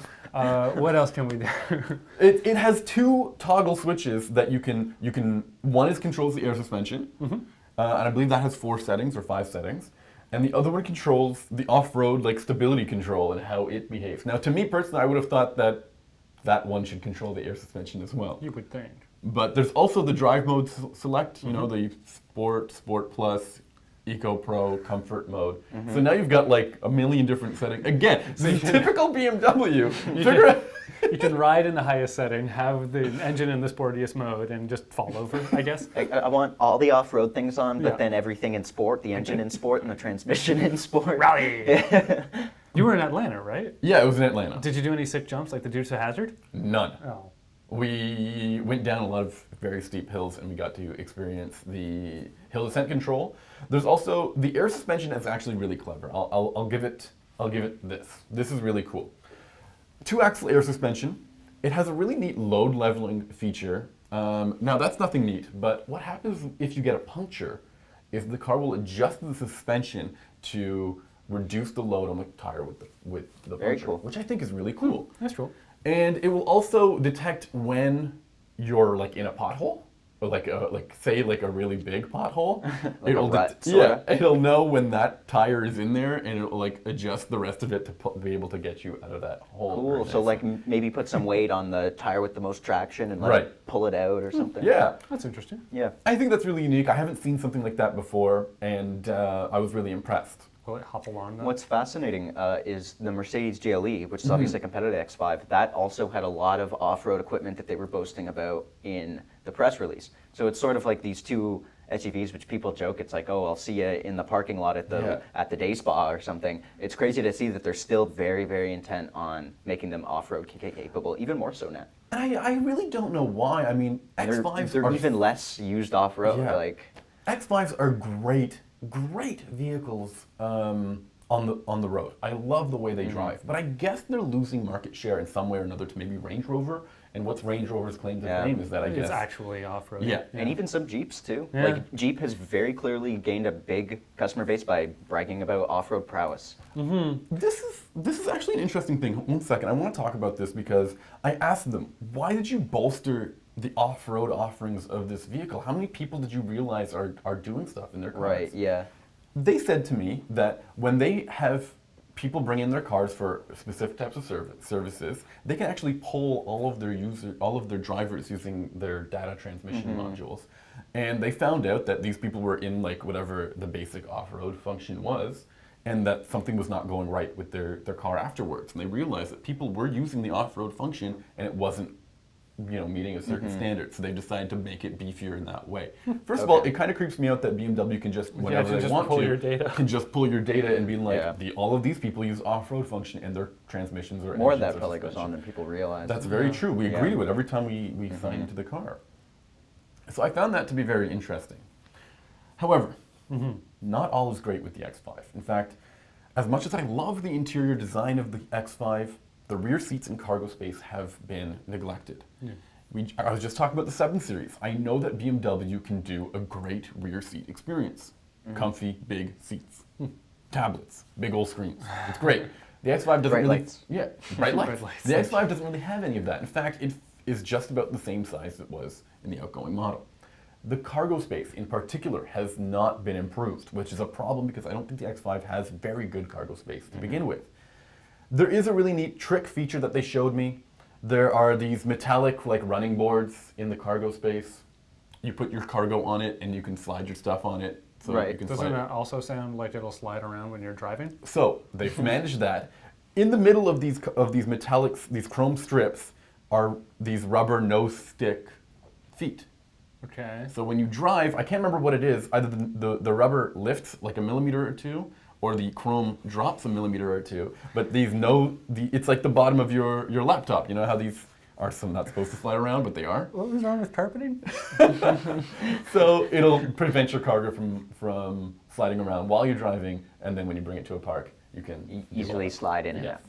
[SPEAKER 3] What else can we do?
[SPEAKER 1] It has 2 toggle switches that you can. One is controls the air suspension, and I believe that has 4 settings or 5 settings, and the other one controls the off-road stability control and how it behaves. Now, to me personally, I would have thought that one should control the air suspension as well.
[SPEAKER 3] You would think.
[SPEAKER 1] But there's also the drive mode select. You know, the Sport Plus, Eco Pro, Comfort mode. So now you've got a million different settings. Again, the typical BMW.
[SPEAKER 3] You can ride in the highest setting, have the engine in the sportiest mode, and just fall over, I guess.
[SPEAKER 2] I want all the off-road things on, but then everything in sport, the engine in sport and the transmission in sport.
[SPEAKER 3] Rally! You were in Atlanta, right?
[SPEAKER 1] Yeah, it was in Atlanta.
[SPEAKER 3] Did you do any sick jumps like the Dukes of Hazzard?
[SPEAKER 1] None.
[SPEAKER 3] Oh.
[SPEAKER 1] We went down a lot of very steep hills and we got to experience the hill descent control. There's also the air suspension is actually really clever. I'll give it this. This is really cool. 2-axle air suspension. It has a really neat load leveling feature. Now that's nothing neat, but what happens if you get a puncture is the car will adjust the suspension to reduce the load on the tire with the
[SPEAKER 2] Very
[SPEAKER 1] puncture,
[SPEAKER 2] cool.
[SPEAKER 1] which I think is really cool.
[SPEAKER 3] That's cool.
[SPEAKER 1] And it will also detect when you're in a pothole, or say a really big pothole.
[SPEAKER 2] A rut, sorta.
[SPEAKER 1] It'll know when that tire is in there, and it'll adjust the rest of it to be able to get you out of that hole.
[SPEAKER 2] Cool. So maybe put some weight on the tire with the most traction and let it pull it out or something.
[SPEAKER 1] Yeah,
[SPEAKER 3] That's interesting.
[SPEAKER 2] Yeah.
[SPEAKER 1] I think that's really unique. I haven't seen something like that before, and I was really impressed.
[SPEAKER 3] Will it hop along though?
[SPEAKER 2] What's fascinating is the Mercedes GLE, which is obviously a competitor to X5. That also had a lot of off-road equipment that they were boasting about in the press release. So it's sort of like these 2 SUVs, which people joke, it's like, oh, I'll see you in the parking lot at the day spa or something. It's crazy to see that they're still very, very intent on making them off-road capable, even more so now.
[SPEAKER 1] I really don't know why. I mean, X5s
[SPEAKER 2] They're
[SPEAKER 1] are
[SPEAKER 2] even less used off-road.
[SPEAKER 1] Yeah. X5s are great vehicles on the road. I love the way they drive, but I guess they're losing market share in some way or another to maybe Range Rover. And what's Range Rover's claim to fame is that I guess
[SPEAKER 3] it's actually off-road.
[SPEAKER 1] Yeah.
[SPEAKER 2] And even some Jeeps too.
[SPEAKER 3] Yeah.
[SPEAKER 2] Jeep has very clearly gained a big customer base by bragging about off-road prowess.
[SPEAKER 1] This is actually an interesting thing. 1 second, I want to talk about this because I asked them, why did you bolster the off-road offerings of this vehicle? How many people did you realize are doing stuff in their cars?
[SPEAKER 2] Right, yeah.
[SPEAKER 1] They said to me that when they have people bring in their cars for specific types of services, they can actually poll all of their drivers using their data transmission modules. And they found out that these people were in whatever the basic off-road function was, and that something was not going right with their car afterwards. And they realized that people were using the off-road function and it wasn't meeting a certain standard, so they decided to make it beefier in that way. First of all, it kind of creeps me out that BMW can just, whenever they want to, can just pull your data and be all of these people use off-road function and their transmissions are
[SPEAKER 2] More of that probably goes on than people realize.
[SPEAKER 1] That's very true. We agree to it every time we sign into the car. So I found that to be very interesting. However, not all is great with the X5. In fact, as much as I love the interior design of the X5, the rear seats and cargo space have been neglected. I was just talking about the 7 Series. I know that BMW can do a great rear seat experience. Comfy, big seats. Tablets, big old screens. It's great. The X5 doesn't
[SPEAKER 2] Bright
[SPEAKER 1] really...
[SPEAKER 2] lights.
[SPEAKER 1] Yeah, bright lights.
[SPEAKER 3] Bright lights.
[SPEAKER 1] The X5 doesn't really have any of that. In fact, it is just about the same size it was in the outgoing model. The cargo space, in particular, has not been improved, which is a problem because I don't think the X5 has very good cargo space to begin with. There is a really neat trick feature that they showed me. There are these metallic running boards in the cargo space. You put your cargo on it and you can slide your stuff on it. So you can
[SPEAKER 3] Doesn't that also sound like it'll slide around when you're driving?
[SPEAKER 1] So they've managed that. In the middle of these metallics, these chrome strips, are these rubber no-stick feet.
[SPEAKER 3] Okay.
[SPEAKER 1] So when you drive, I can't remember what it is, either the rubber lifts like a millimeter or two, or the chrome drops a millimeter or two, but these it's like the bottom of your laptop. You know how these are not supposed to slide around, but they are?
[SPEAKER 3] What was wrong with carpeting?
[SPEAKER 1] So it'll prevent your cargo from sliding around while you're driving, and then when you bring it to a park, you can
[SPEAKER 2] Easily slide in and
[SPEAKER 1] Yeah.
[SPEAKER 2] out.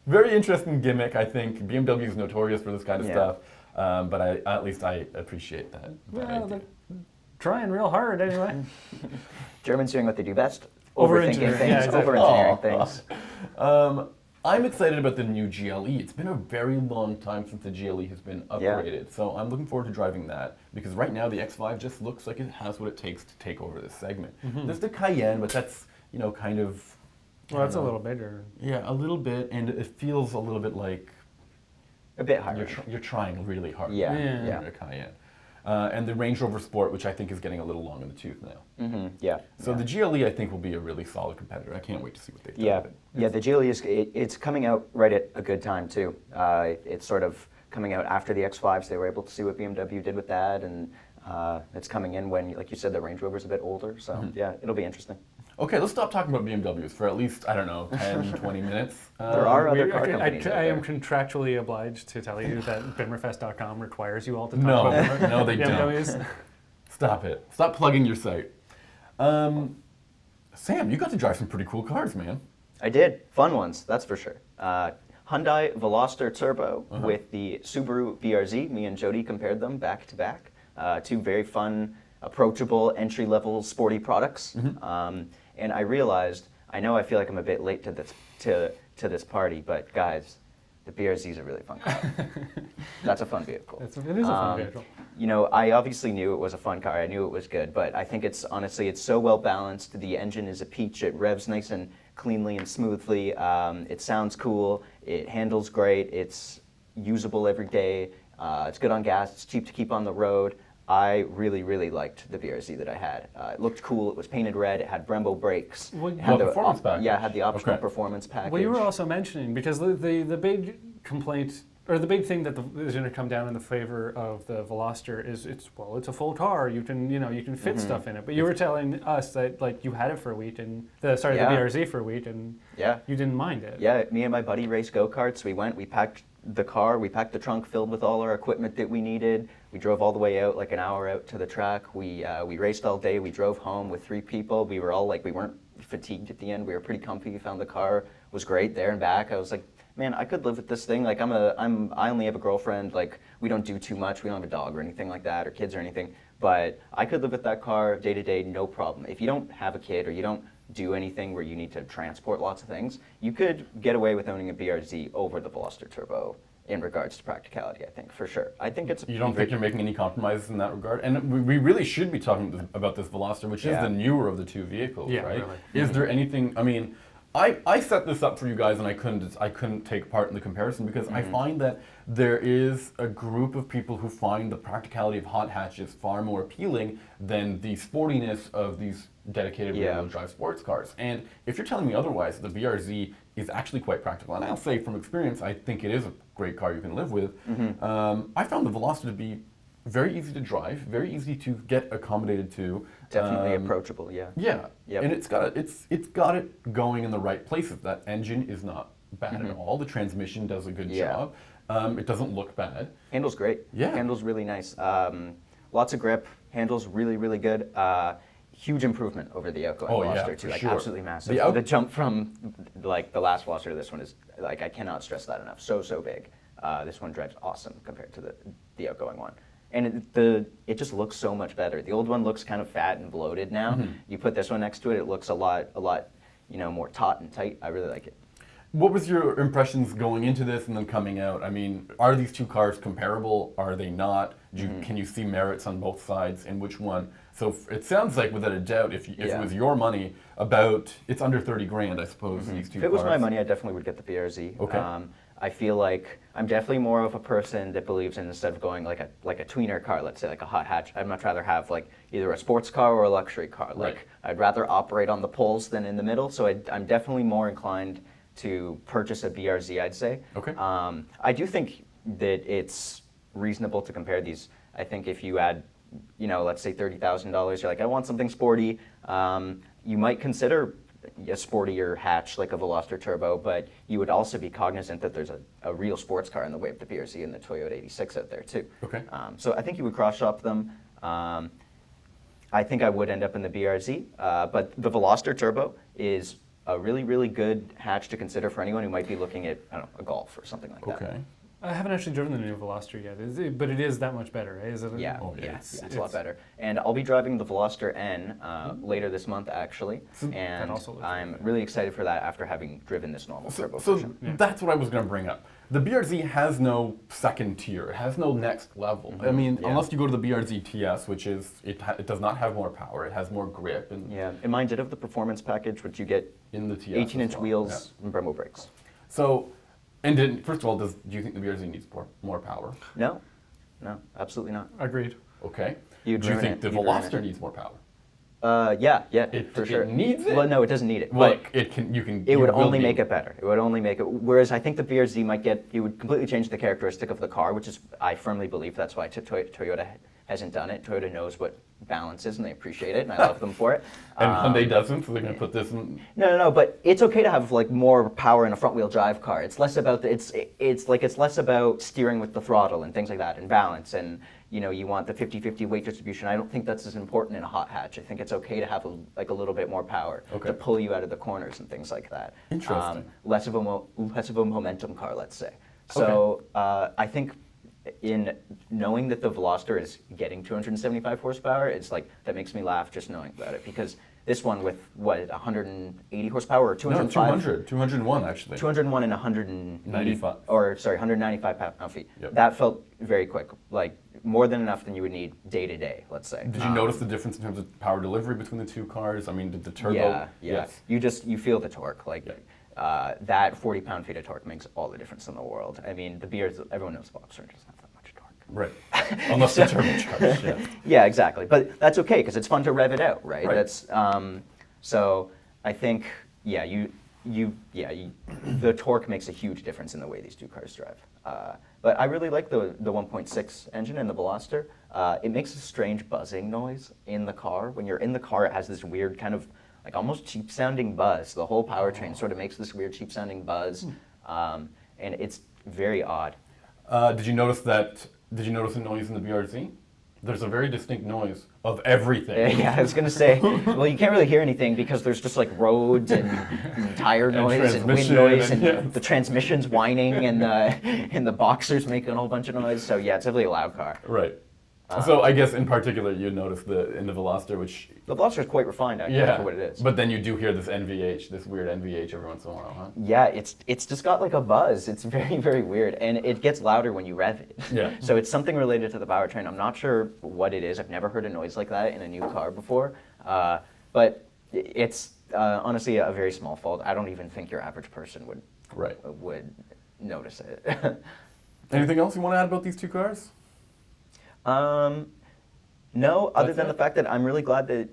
[SPEAKER 1] Very interesting gimmick, I think. BMW is notorious for this kind of
[SPEAKER 2] Yeah.
[SPEAKER 1] stuff, but at least I appreciate that.
[SPEAKER 3] Well,
[SPEAKER 1] idea.
[SPEAKER 3] they're trying real hard anyway.
[SPEAKER 2] Germans doing what they do best.
[SPEAKER 3] Over-engineering,
[SPEAKER 2] Overthinking things,
[SPEAKER 3] yeah, exactly.
[SPEAKER 2] over-engineering
[SPEAKER 1] Aw.
[SPEAKER 2] things.
[SPEAKER 1] I'm excited about the new GLE. It's been a very long time since the GLE has been upgraded, so I'm looking forward to driving that, because right now the X5 just looks like it has what it takes to take over this segment. There's the Cayenne, but that's, kind of...
[SPEAKER 3] Well, that's a little bigger.
[SPEAKER 1] Yeah, a little bit, and it feels a little bit like
[SPEAKER 2] A bit higher.
[SPEAKER 1] you're trying really hard.
[SPEAKER 2] Yeah,
[SPEAKER 3] Yeah.
[SPEAKER 1] in a Cayenne. And the Range Rover Sport, which I think is getting a little long in the tooth now.
[SPEAKER 2] Yeah.
[SPEAKER 1] So the GLE, I think, will be a really solid competitor. I can't wait to see what they do.
[SPEAKER 2] Yeah,
[SPEAKER 1] with it.
[SPEAKER 2] yeah. The GLE it's coming out right at a good time too. It's sort of coming out after the X5s. They were able to see what BMW did with that, and it's coming in when, like you said, the Range Rover's a bit older. So yeah, it'll be interesting.
[SPEAKER 1] Okay, let's stop talking about BMWs for at least, 10, 20 minutes.
[SPEAKER 2] There are other car
[SPEAKER 3] I
[SPEAKER 2] companies. out
[SPEAKER 3] am
[SPEAKER 2] there.
[SPEAKER 3] contractually obliged to tell you that BimmerFest.com requires you all to talk
[SPEAKER 1] No,
[SPEAKER 3] about
[SPEAKER 1] no, they don't.
[SPEAKER 3] BMWs.
[SPEAKER 1] Stop it. Stop plugging your site. Sam, you got to drive some pretty cool cars, man.
[SPEAKER 2] I did. Fun ones, that's for sure. Hyundai Veloster Turbo with the Subaru BRZ. Me and Jody compared them back to back. Two very fun, approachable, entry-level, sporty products. And I realized, I know I feel like I'm a bit late to this party, but guys, the BRZ is a really fun car. That's a fun vehicle.
[SPEAKER 3] It is a fun vehicle.
[SPEAKER 2] I obviously knew it was a fun car. I knew it was good, but I think it's so well balanced. The engine is a peach. It revs nice and cleanly and smoothly. It sounds cool. It handles great. It's usable every day. It's good on gas. It's cheap to keep on the road. I really, really liked the BRZ that I had. It looked cool. It was painted red. It had Brembo brakes.
[SPEAKER 3] Well,
[SPEAKER 2] It had the
[SPEAKER 1] performance package.
[SPEAKER 2] Yeah, it had the optional
[SPEAKER 1] Okay.
[SPEAKER 2] performance package.
[SPEAKER 3] Well, you were also mentioning, because the big complaint, or the big thing that is going to come down in the favor of the Veloster is it's a full car. You can fit stuff in it. But you were telling us that you had it for a week, and the BRZ for a week, and you didn't mind it.
[SPEAKER 2] Yeah, me and my buddy raced go-karts. We packed the car, we packed the trunk filled with all our equipment that we needed. We drove all the way out, like an hour out to the track. We raced all day. We drove home with 3 people. We were all we weren't fatigued at the end. We were pretty comfy. Found the car was great there and back. I was like, man, I could live with this thing. I only have a girlfriend. We don't do too much. We don't have a dog or anything like that, or kids or anything. But I could live with that car day to day, no problem. If you don't have a kid or you don't do anything where you need to transport lots of things, you could get away with owning a BRZ over the Veloster Turbo in regards to practicality, I think, for sure. I think it's...
[SPEAKER 1] You don't think you're making any compromises in that regard? And we really should be talking about this Veloster, which is the newer of the two vehicles,
[SPEAKER 3] Yeah,
[SPEAKER 1] right?
[SPEAKER 3] really.
[SPEAKER 1] Is there anything, I set this up for you guys and I couldn't take part in the comparison because I find that there is a group of people who find the practicality of hot hatches far more appealing than the sportiness of these dedicated rear-wheel drive sports cars. And if you're telling me otherwise, the BRZ is actually quite practical. And I'll say from experience, I think it is a great car you can live with. I found the Veloster to be very easy to drive, very easy to get accommodated to.
[SPEAKER 2] Definitely approachable, yeah.
[SPEAKER 1] Yeah,
[SPEAKER 2] Yep.
[SPEAKER 1] and it's got it going in the right places. That engine is not bad at all. The transmission does a good job. It doesn't look bad.
[SPEAKER 2] Handles great.
[SPEAKER 1] Yeah.
[SPEAKER 2] Handles really nice. Lots of grip. Handles really, really good. Huge improvement over the outgoing Veloster too.
[SPEAKER 1] for sure.
[SPEAKER 2] Absolutely massive. The jump from the last Veloster to this one is I cannot stress that enough. So big. This one drives awesome compared to the outgoing one. And it just looks so much better. The old one looks kind of fat and bloated now. You put this one next to it, it looks a lot more taut and tight. I really like it.
[SPEAKER 1] What was your impressions going into this and then coming out? Are these two cars comparable? Are they not? Can you see merits on both sides? And which one? So it sounds like, without a doubt, if it was your money, it's under 30 grand, I suppose. These two
[SPEAKER 2] If it was
[SPEAKER 1] cars.
[SPEAKER 2] my money, I definitely would get the BRZ.
[SPEAKER 1] Okay.
[SPEAKER 2] I feel like I'm definitely more of a person that believes in, instead of going like a tweener car, let's say like a hot hatch, I'd much rather have either a sports car or a luxury car.
[SPEAKER 1] Right.
[SPEAKER 2] I'd rather operate on the poles than in the middle. So I'm definitely more inclined to purchase a BRZ, I'd say.
[SPEAKER 1] Okay.
[SPEAKER 2] I do think that it's reasonable to compare these. I think if you add, let's say $30,000, you're like, I want something sporty. You might consider a sportier hatch like a Veloster Turbo, but you would also be cognizant that there's a real sports car in the way of the BRZ and the Toyota 86 out there too.
[SPEAKER 1] Okay.
[SPEAKER 2] So I think you would cross-shop them. I think I would end up in the BRZ, but the Veloster Turbo is a really, really good hatch to consider for anyone who might be looking at, I don't know, a Golf or something like that.
[SPEAKER 1] Okay.
[SPEAKER 3] I haven't actually driven the new Veloster yet, but it is that much better, right? Is it?
[SPEAKER 2] Yeah,
[SPEAKER 1] Oh, yeah.
[SPEAKER 2] it's a lot better. And I'll be driving the Veloster N later this month, actually, and
[SPEAKER 3] also looks
[SPEAKER 2] I'm
[SPEAKER 3] really good.
[SPEAKER 2] really excited for that after having driven this normal turbo
[SPEAKER 1] So
[SPEAKER 2] version.
[SPEAKER 1] that's what I was going to bring up. The BRZ has no second tier. It has no next level. I mean,
[SPEAKER 2] Yeah.
[SPEAKER 1] unless you go to the BRZ TS, which is, it does not have more power. It has more grip. And
[SPEAKER 2] Yeah, and mine did have the performance package, which you get
[SPEAKER 1] in the TS
[SPEAKER 2] 18-inch
[SPEAKER 1] as well.
[SPEAKER 2] wheels and Brembo brakes.
[SPEAKER 1] So, and then, first of all, do you think the BRZ needs more power?
[SPEAKER 2] No, absolutely not.
[SPEAKER 3] Agreed.
[SPEAKER 1] Okay.
[SPEAKER 2] You'd
[SPEAKER 1] Do you
[SPEAKER 2] ruin
[SPEAKER 1] think
[SPEAKER 2] it.
[SPEAKER 1] the
[SPEAKER 2] You'd ruin
[SPEAKER 1] Veloster
[SPEAKER 2] it.
[SPEAKER 1] needs more power?
[SPEAKER 2] Yeah, for
[SPEAKER 1] It
[SPEAKER 2] sure.
[SPEAKER 1] needs it?
[SPEAKER 2] Well, no, it doesn't need it.
[SPEAKER 1] Well,
[SPEAKER 2] but
[SPEAKER 1] it can. You can.
[SPEAKER 2] it
[SPEAKER 1] you
[SPEAKER 2] would
[SPEAKER 1] will
[SPEAKER 2] only
[SPEAKER 1] be-
[SPEAKER 2] make it better. It would only make it. Whereas I think the BRZ it would completely change the characteristic of the car, which is, I firmly believe that's why Toyota hasn't done it. Toyota knows what balance is, and they appreciate it, and I love them for it.
[SPEAKER 1] And Hyundai doesn't, so they're going to put this in.
[SPEAKER 2] No, but it's okay to have like more power in a front-wheel drive car. It's less about it's less about steering with the throttle and things like that, and balance, and you want the 50-50 weight distribution. I don't think that's as important in a hot hatch. I think it's okay to have a little bit more power to pull you out of the corners and things like that.
[SPEAKER 1] Interesting.
[SPEAKER 2] Less of a momentum car, let's say. So I think in knowing that the Veloster is getting 275 horsepower, it's like, that makes me laugh just knowing about it, because this one with, 180 horsepower or 205?
[SPEAKER 1] 201 actually.
[SPEAKER 2] 201 and 195, 195 pound-feet.
[SPEAKER 1] Yep.
[SPEAKER 2] That felt very quick, like more than enough than you would need day to day, let's say.
[SPEAKER 1] Did you notice the difference in terms of power delivery between the two cars? I mean, did the turbo?
[SPEAKER 2] Yeah.
[SPEAKER 1] Yes.
[SPEAKER 2] You feel the torque, like that 40 pound-feet of torque makes all the difference in the world. I mean, the BRZ, everyone knows Boxer doesn't have that much torque.
[SPEAKER 1] Right. Unless the turbocharged. Yeah.
[SPEAKER 2] Yeah, exactly. But that's okay because it's fun to rev it out, right?
[SPEAKER 1] Right.
[SPEAKER 2] That's so I think the torque makes a huge difference in the way these two cars drive. But I really like the 1.6 engine in the Veloster. It makes a strange buzzing noise in the car. When you're in the car, it has this weird kind of like almost cheap sounding buzz. The whole powertrain sort of makes this weird cheap sounding buzz, and it's very odd.
[SPEAKER 1] Did you notice the noise in the BRZ? There's a very distinct noise of everything.
[SPEAKER 2] Yeah, I was gonna say. Well, you can't really hear anything because there's just like roads and tire noise and wind
[SPEAKER 1] transmission
[SPEAKER 2] noise
[SPEAKER 1] and,
[SPEAKER 2] and the transmission's whining and the Boxer's making a whole bunch of noise. So yeah, it's definitely a loud car.
[SPEAKER 1] Right. So I guess in particular you notice in the Veloster, which
[SPEAKER 2] The Veloster is quite refined actually for what it is.
[SPEAKER 1] But then you do hear this NVH, this weird NVH every once in a while, huh?
[SPEAKER 2] Yeah, it's just got like a buzz. It's very, very weird, and it gets louder when you rev it.
[SPEAKER 1] Yeah.
[SPEAKER 2] So it's something related to the powertrain. I'm not sure what it is. I've never heard a noise like that in a new car before, but it's honestly a very small fault. I don't even think your average person would notice it.
[SPEAKER 1] Anything else you want to add about these two cars?
[SPEAKER 2] No, other
[SPEAKER 1] That's
[SPEAKER 2] than
[SPEAKER 1] it?
[SPEAKER 2] the fact that I'm really glad that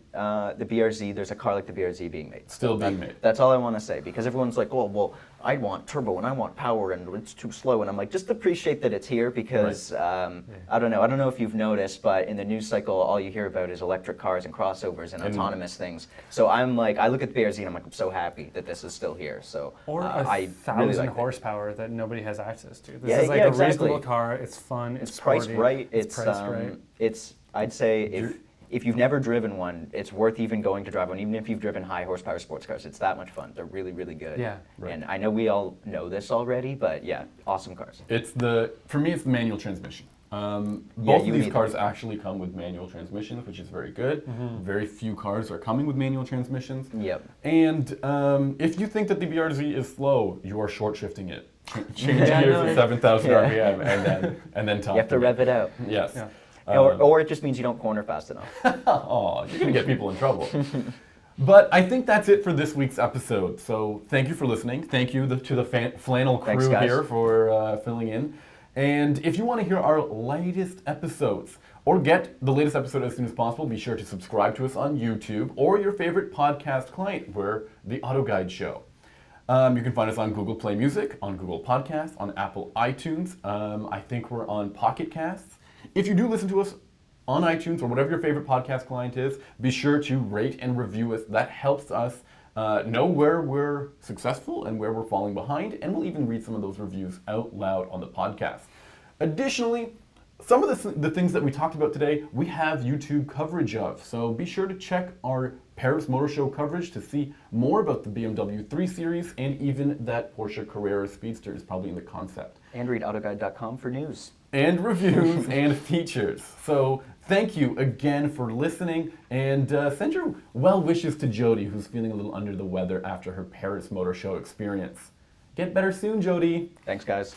[SPEAKER 2] the BRZ, there's a car like the BRZ being made.
[SPEAKER 1] Still being made.
[SPEAKER 2] That's all I want to say, because everyone's like, oh, well, I want turbo and I want power and it's too slow. And I'm like, just appreciate that it's here because, I don't know if you've noticed, but in the news cycle, all you hear about is electric cars and crossovers and autonomous things. So I'm like, I look at the BRZ and I'm like, I'm so happy that this is still here. So
[SPEAKER 3] Or
[SPEAKER 2] I
[SPEAKER 3] 1,000
[SPEAKER 2] really like it.
[SPEAKER 3] horsepower that nobody has access to. This
[SPEAKER 2] Yeah,
[SPEAKER 3] is like
[SPEAKER 2] yeah,
[SPEAKER 3] a
[SPEAKER 2] exactly.
[SPEAKER 3] reasonable car. It's fun.
[SPEAKER 2] It's priced
[SPEAKER 3] sporty,
[SPEAKER 2] right.
[SPEAKER 3] It's priced right.
[SPEAKER 2] It's I'd say if you've never driven one, it's worth even going to drive one. Even if you've driven high horsepower sports cars, it's that much fun. They're really, really good.
[SPEAKER 3] Yeah.
[SPEAKER 1] Right.
[SPEAKER 2] And I know we all know this already, but yeah, awesome cars.
[SPEAKER 1] For me, it's the manual transmission. Both of
[SPEAKER 2] you
[SPEAKER 1] these
[SPEAKER 2] need
[SPEAKER 1] cars actually come with manual transmissions, which is very good. Very few cars are coming with manual transmissions.
[SPEAKER 2] Yep.
[SPEAKER 1] And if you think that the BRZ is slow, you are short shifting it. Change gears to 7,000 RPM and then top.
[SPEAKER 2] You have to rev it out.
[SPEAKER 1] Yes.
[SPEAKER 3] Yeah.
[SPEAKER 2] Or it just means you don't corner fast enough.
[SPEAKER 1] Oh, you're going to get people in trouble. But I think that's it for this week's episode. So thank you for listening. Thank you to the flannel crew
[SPEAKER 2] Thanks, guys.
[SPEAKER 1] here for filling in. And if you want to hear our latest episodes or get the latest episode as soon as possible, be sure to subscribe to us on YouTube or your favorite podcast client. We're the AutoGuide Show. You can find us on Google Play Music, on Google Podcasts, on Apple iTunes. I think we're on Pocket Casts. If you do listen to us on iTunes or whatever your favorite podcast client is, be sure to rate and review us. That helps us know where we're successful and where we're falling behind, and we'll even read some of those reviews out loud on the podcast. Additionally, some of the things that we talked about today, we have YouTube coverage of, so be sure to check our Paris Motor Show coverage to see more about the BMW 3 Series, and even that Porsche Carrera Speedster is probably in the concept.
[SPEAKER 2] And read AutoGuide.com for news.
[SPEAKER 1] And reviews and features. So thank you again for listening, and send your well wishes to Jody, who's feeling a little under the weather after her Paris Motor Show experience. Get better soon, Jody.
[SPEAKER 2] Thanks, guys.